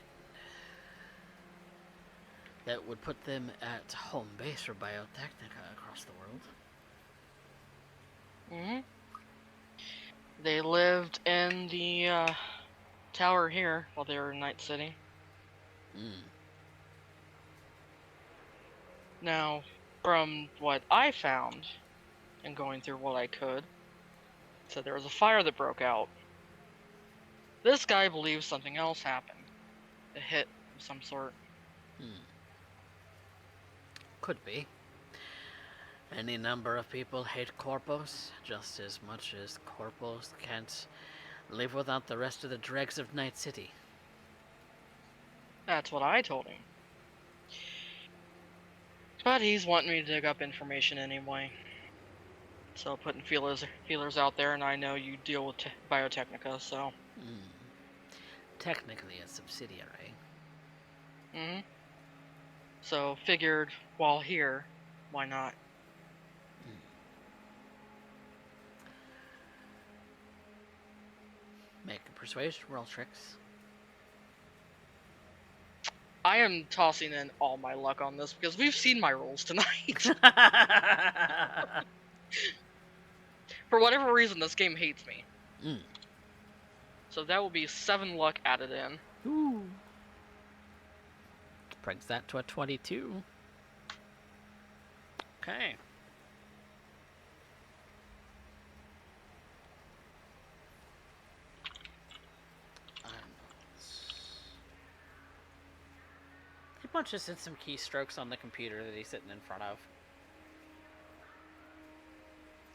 That would put them at home base for Biotechnica across the world. They lived in the tower here while they were in Night City. Now, from what I found, and going through what I could, said there was a fire that broke out. This guy believes something else happened. A hit of some sort. Could be. Any number of people hate Corpos just as much as Corpos can't live without the rest of the dregs of Night City. That's what I told him. But he's wanting me to dig up information anyway. So putting feelers out there, and I know you deal with Biotechnica, so... Technically a subsidiary. So figured, while here, why not? Make a persuasion roll, Trix. I am tossing in all my luck on this because we've seen my rolls tonight. For whatever reason, this game hates me. So that will be 7 luck added in. Ooh. Brings that to a 22. Okay. He punches in some keystrokes on the computer that he's sitting in front of.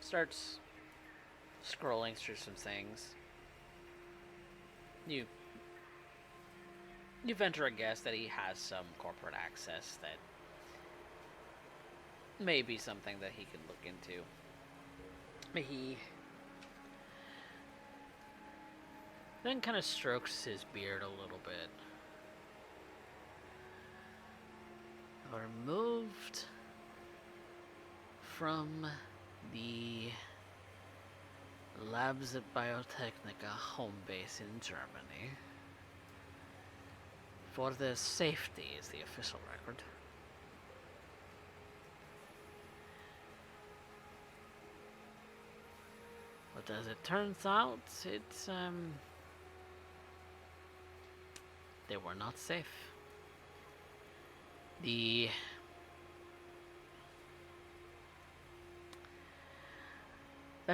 Starts scrolling through some things. You venture a guess that he has some corporate access that may be something that he can look into. He then kind of strokes his beard a little bit. Removed from the labs at Biotechnica home base in Germany. For their safety is the official record. But as it turns out, they were not safe. There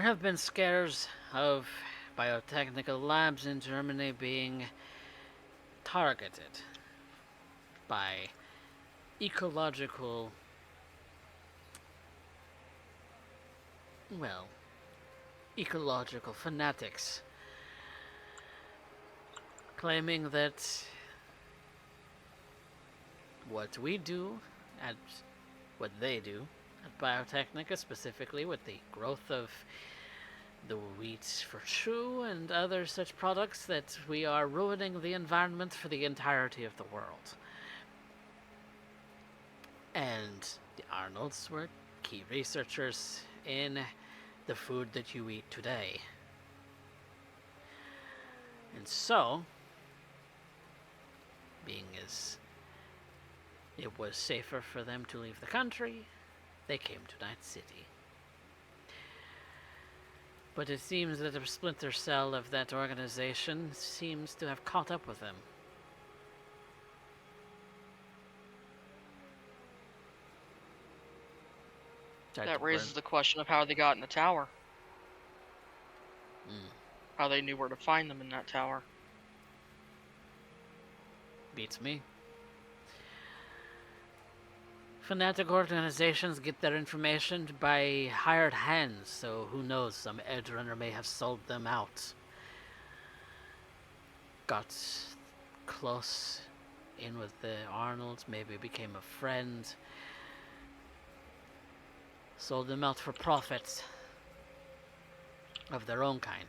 have been scares of biotechnical labs in Germany being targeted by ecological, ecological fanatics, claiming that what we do at what they do at Biotechnica, specifically with the growth of the wheat for True and other such products, that we are ruining the environment for the entirety of the world. And the Arnolds were key researchers in the food that you eat today. And so, being as it was safer for them to leave the country, they came to Night City. But it seems that a splinter cell of that organization seems to have caught up with them. That raises the question of how they got in the tower. How they knew where to find them in that tower. Beats me. Fanatic organizations get their information by hired hands, so who knows, some edge runner may have sold them out. Got close in with the Arnolds, maybe became a friend. Sold them out for profits of their own kind.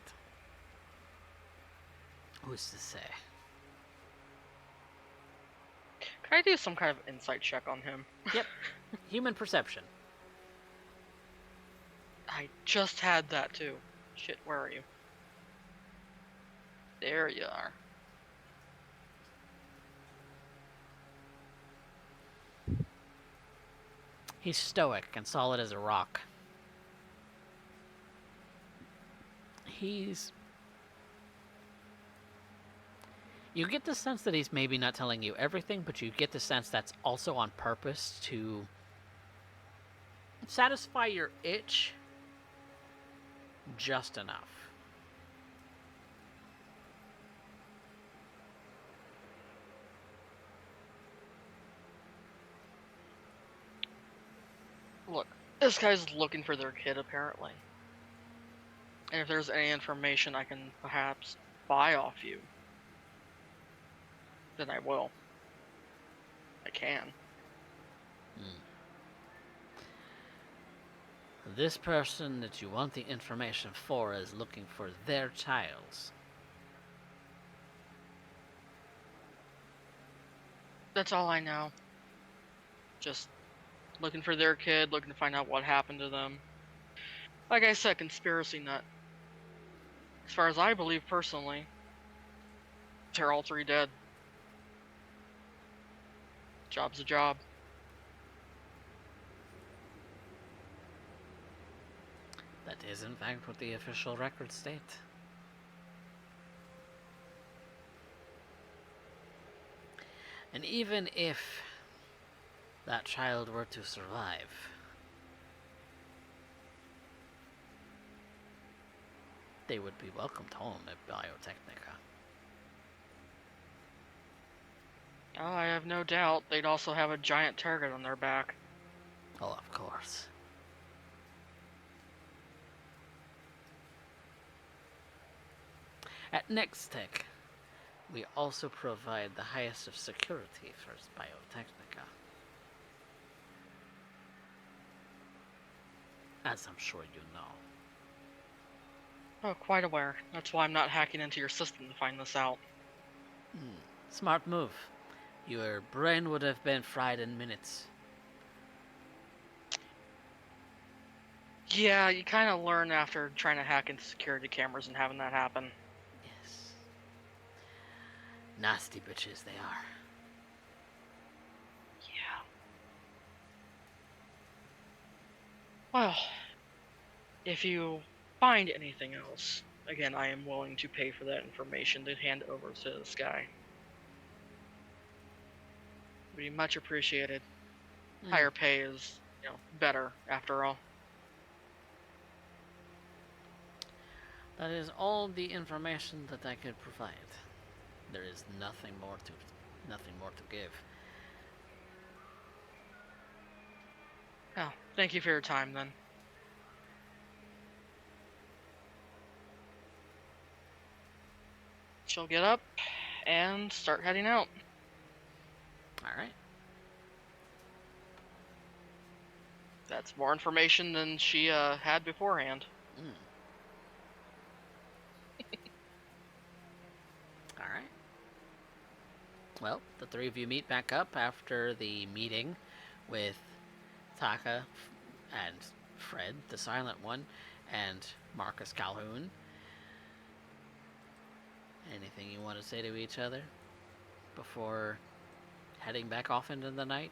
Who's to say? Can I do some kind of insight check on him? Yep. Human perception. I just had that too. Shit, where are you? There you are. He's stoic and solid as a rock. You get the sense that he's maybe not telling you everything, but you get the sense that's also on purpose to satisfy your itch just enough. Look, this guy's looking for their kid, apparently. And if there's any information I can perhaps buy off you, then I will. I can. This person that you want the information for is looking for their child. That's all I know. Just looking for their kid, looking to find out what happened to them. Like I said, conspiracy nut. As far as I believe personally, they're all three dead. Job's a job. That is in fact what the official records state. And even if that child were to survive, they would be welcomed home at Biotechnica. Oh, I have no doubt they'd also have a giant target on their back. Oh, of course. At Nextech, we also provide the highest of security for Biotechnica. As I'm sure you know. Oh, quite aware. That's why I'm not hacking into your system to find this out. Smart move. Your brain would have been fried in minutes. Yeah, you kind of learn after trying to hack into security cameras and having that happen. Yes. Nasty bitches they are. Yeah. Well, if you find anything else, again, I am willing to pay for that information to hand over to this guy. Would be much appreciated. Higher pay is, better after all. That is all the information that I could provide. There is nothing more to give. Oh, thank you for your time then. She'll get up and start heading out. All right. That's more information than she had beforehand. All right. Well, the three of you meet back up after the meeting with Taka and Fred, the silent one, and Marcus Calhoun. Anything you want to say to each other before heading back off into the night?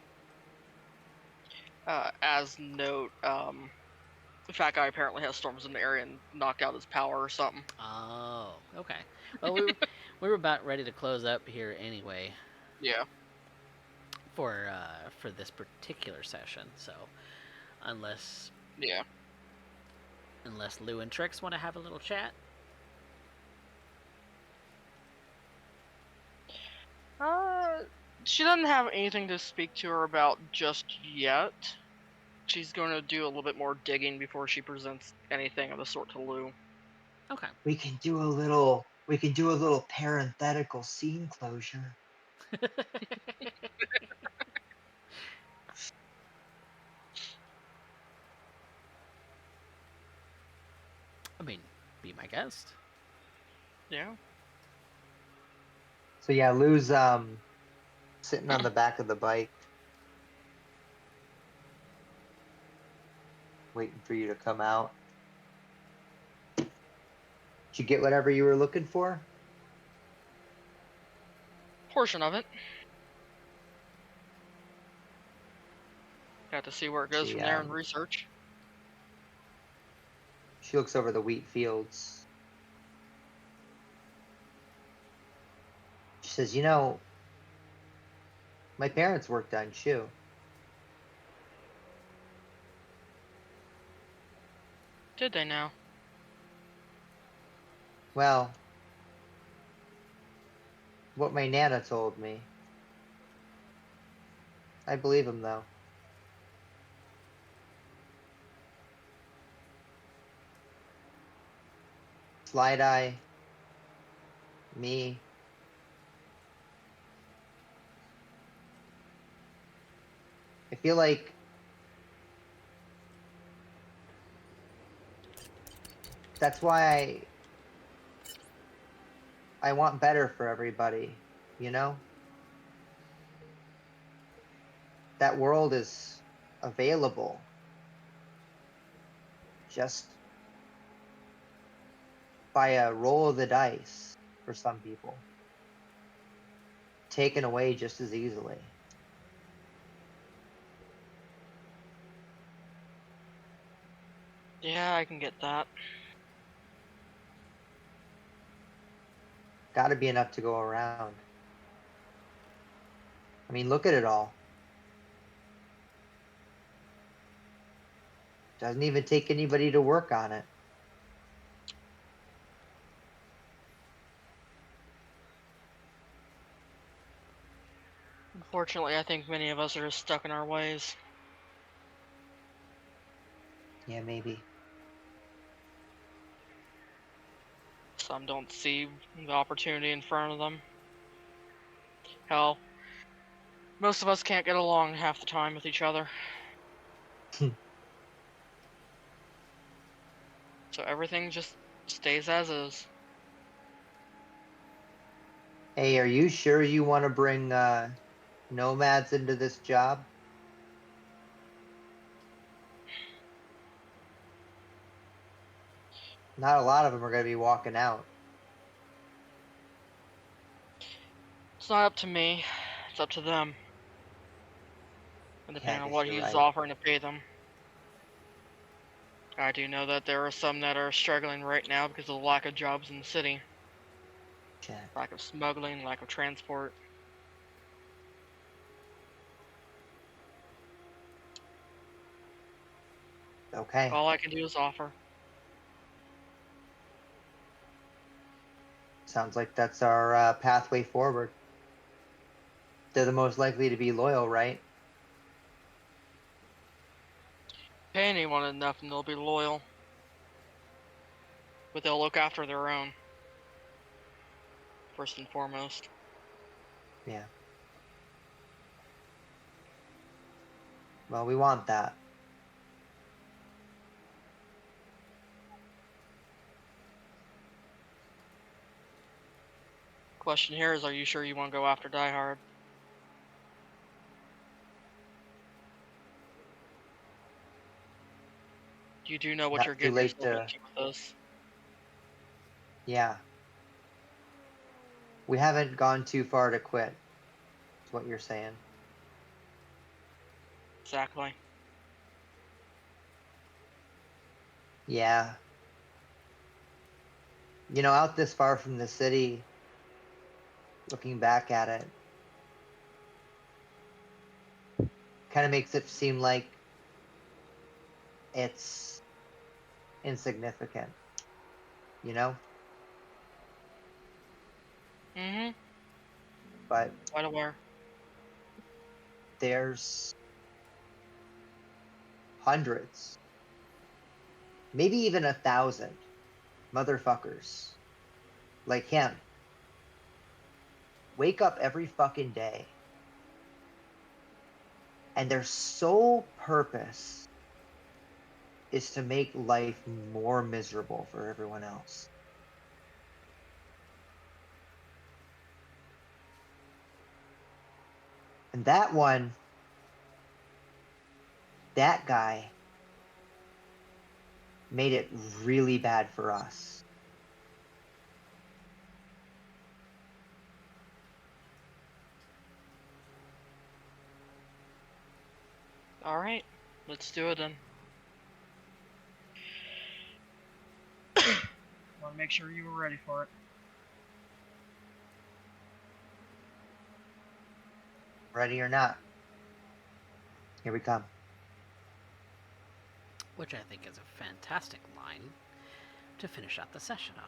As note, the fat guy apparently has storms in the area and knocked out his power or something. Oh, okay. Well, we were about ready to close up here anyway. Yeah. For this particular session, so unless Lou and Trix want to have a little chat. She doesn't have anything to speak to her about just yet. She's going to do a little bit more digging before she presents anything of the sort to Lou. Okay. We can do a little parenthetical scene closure. I mean, be my guest. Yeah. So yeah, Lou's sitting on the back of the bike, waiting for you to come out. Did you get whatever you were looking for? Portion of it. Got to see where it goes from there in research. She looks over the wheat fields. She says, my parents worked on Shu. Did they now? Well, what my Nana told me. I believe him, though. Slideye, me. I feel like that's why I want better for everybody, That world is available. Just by a roll of the dice for some people. Taken away just as easily. Yeah, I can get that. Gotta be enough to go around. I mean, look at it all. Doesn't even take anybody to work on it. Unfortunately, I think many of us are just stuck in our ways. Yeah, maybe. Some don't see the opportunity in front of them. Hell, most of us can't get along half the time with each other. So everything just stays as is. Hey, are you sure you want to bring nomads into this job? Not a lot of them are going to be walking out. It's not up to me. It's up to them. And Yeah, depending I on guess what you're he's right. offering to pay them. I do know that there are some that are struggling right now because of the lack of jobs in the city. Shit. Lack of smuggling, lack of transport. Okay. All I can do is offer. Sounds like that's our pathway forward. They're the most likely to be loyal, right? Pay anyone enough and they'll be loyal. But they'll look after their own. First and foremost. Yeah. Well, we want that. Question here is, are you sure you want to go after Die Hard? You do know what Not you're too getting late yourself to. into with this. Yeah. We haven't gone too far to quit. Is what you're saying. Exactly. Yeah. You know, out this far from the city, looking back at it, kind of makes it seem like it's insignificant. You know? Mm-hmm. But Quite aware. there's hundreds, maybe even 1,000 motherfuckers like him wake up every fucking day and their sole purpose is to make life more miserable for everyone else. And that one, that guy, made it really bad for us. Alright. Let's do it then. Want to make sure you were ready for it. Ready or not, here we come. Which I think is a fantastic line to finish out the session on.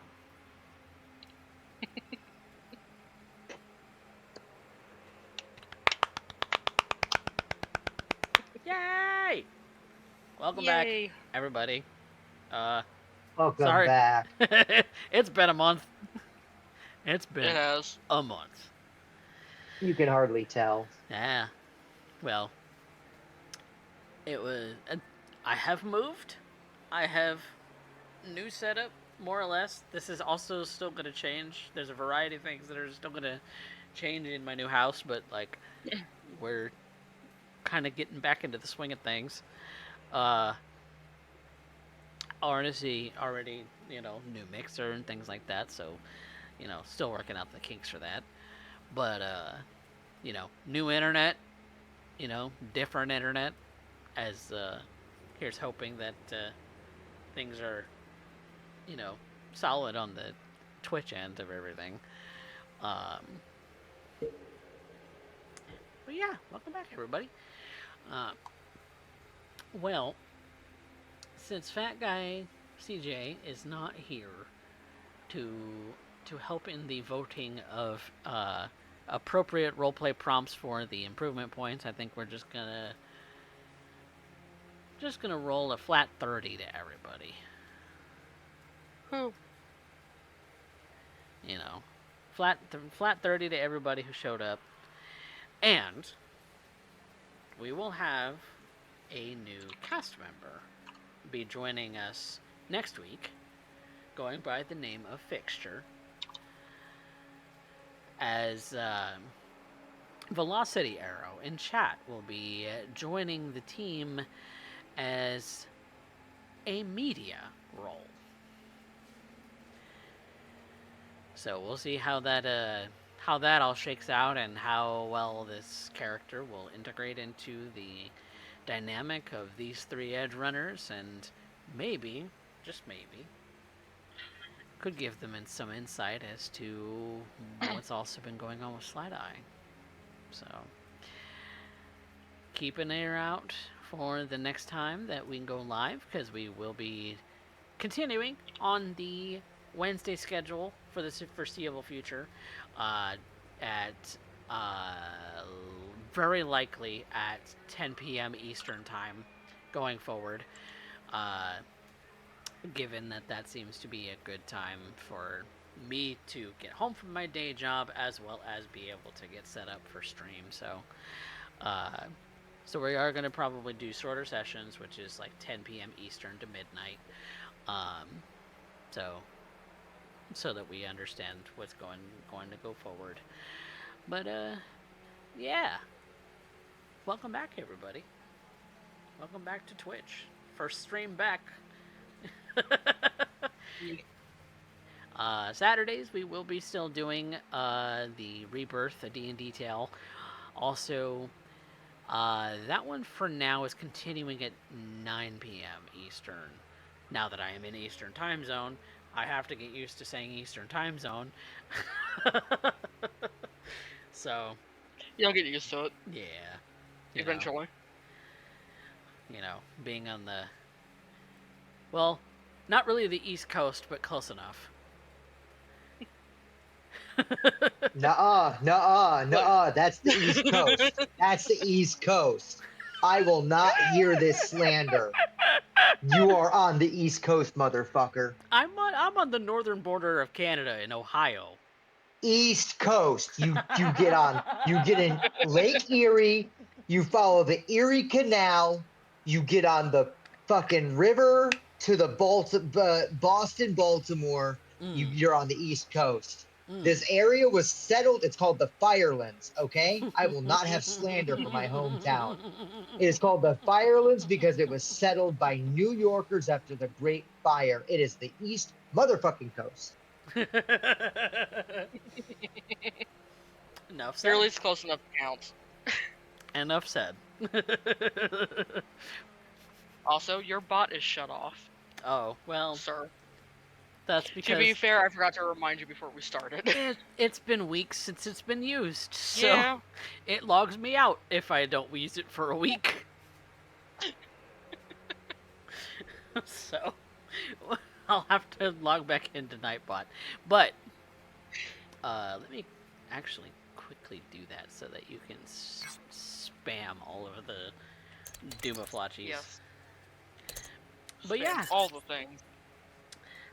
Yay! Welcome back, Yay! everybody. Welcome Sorry. back. It's been a month. It's It been has. a month. You can hardly tell. Yeah. Well, it was. I have moved. I have new setup, more or less. This is also still going to change. There's a variety of things that are still going to change in my new house, but like we're kind of getting back into the swing of things. Already, new mixer and things like that. So, still working out the kinks for that. But new internet. Different internet. As here's hoping that things are, solid on the Twitch end of everything. But yeah, welcome back, everybody. Well, since Fat Guy CJ is not here to help in the voting of appropriate roleplay prompts for the improvement points, I think we're just gonna roll a flat 30 to everybody. Who? Flat 30 to everybody who showed up, and we will have a new cast member be joining us next week, going by the name of Fixture, as Velocity Arrow in chat will be joining the team as a media role. So we'll see how that all shakes out and how well this character will integrate into the dynamic of these three edge runners and maybe, just maybe, could give them some insight as to what's also been going on with Slideye. So, keep an ear out for the next time that we can go live, because we will be continuing on the Wednesday schedule for the foreseeable future, at very likely at 10 p.m. Eastern time going forward, given that seems to be a good time for me to get home from my day job as well as be able to get set up for stream. So we are going to probably do shorter sessions, which is like 10 p.m. Eastern to midnight, so that we understand what's going to go forward. But yeah, welcome back, everybody. Welcome back to Twitch. First stream back. Saturdays we will be still doing the Rebirth, a D&D tale. Also, that one for now is continuing at 9 p.m. Eastern. Now that I am in Eastern time zone, I have to get used to saying Eastern time zone. So, You'll get used to it. Yeah. Eventually. Being on the... Well, not really the East Coast, but close enough. Nuh-uh. That's the East Coast. That's the East Coast. I will not hear this slander. You are on the East Coast, motherfucker. I'm on the northern border of Canada in Ohio. East Coast. You get in Lake Erie, you follow the Erie Canal, you get on the fucking river to the Boston, Baltimore. You're on the East Coast. This area was settled. It's called the Firelands, okay? I will not have slander for my hometown. It is called the Firelands because it was settled by New Yorkers after the Great Fire. It is the East motherfucking Coast. Enough said. Or at least close enough to count. Enough said. Also, your bot is shut off. Oh, well, sir. That's because... To be fair, I forgot to remind you before we started. It's been weeks since it's been used, so yeah. It logs me out if I don't use it for a week. So, I'll have to log back into Nightbot. But, let me actually quickly do that so that you can spam all of the Doomaflotchies. Yes. But Spam yeah. all the things.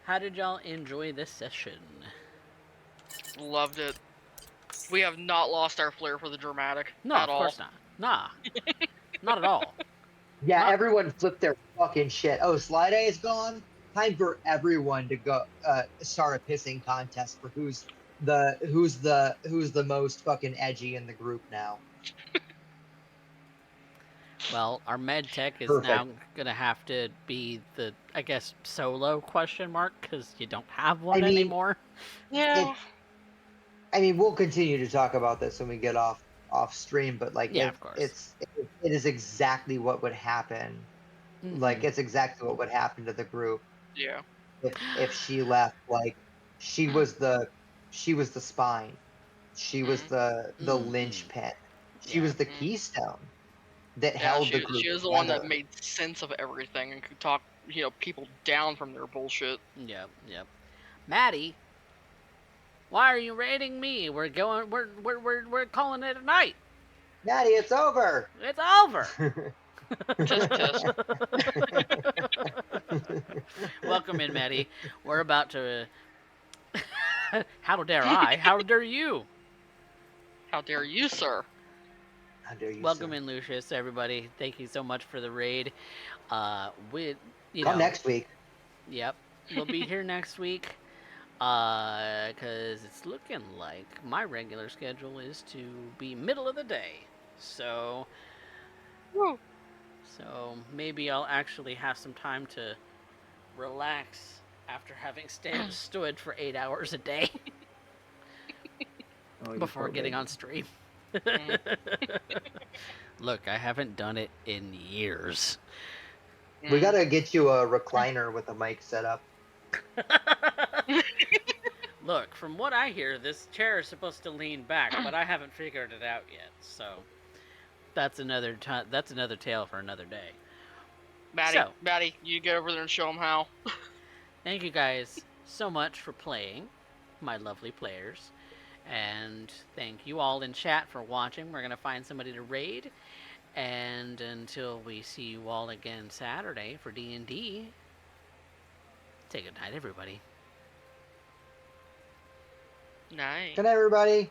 How did y'all enjoy this session? Loved it. We have not lost our flair for the dramatic No, at of course not. Nah. Not at all. Yeah, everyone flipped their fucking shit. Oh, Slideye is gone? Time for everyone to go start a pissing contest for who's the most fucking edgy in the group now. Well, our med tech is Perfect. now gonna have to be the, I guess, solo question mark, because you don't have one anymore. Yeah. We'll continue to talk about this when we get off stream, but like, yeah, of course. it is exactly what would happen. Mm-hmm. Like, it's exactly what would happen to the group. Yeah. If she left, like, she was the spine. She was the linchpin. She was the keystone that held the group. She was the one that made sense of everything and could talk, people down from their bullshit. Yep. Maddie, why are you raiding me? We're calling it a night. Maddie, it's over. It's over. Test. Welcome in, Maddie. We're about to... How dare I? How dare you? How dare you, sir? How dare you, Welcome sir. in, Lucius, everybody. Thank you so much for the raid. Come next week. Yep. We'll be here next week. Because it's looking like my regular schedule is to be middle of the day. So... Woo. So maybe I'll actually have some time to relax after having stood for 8 hours a day before getting on stream. Look, I haven't done it in years. We gotta get you a recliner with a mic set up. Look, from what I hear, this chair is supposed to lean back, but I haven't figured it out yet. So that's another tale for another day. Maddie, you get over there and show them how. Thank you guys so much for playing, my lovely players. And thank you all in chat for watching. We're going to find somebody to raid. And until we see you all again Saturday for D&D, say good night, everybody. Nice. Good night, everybody.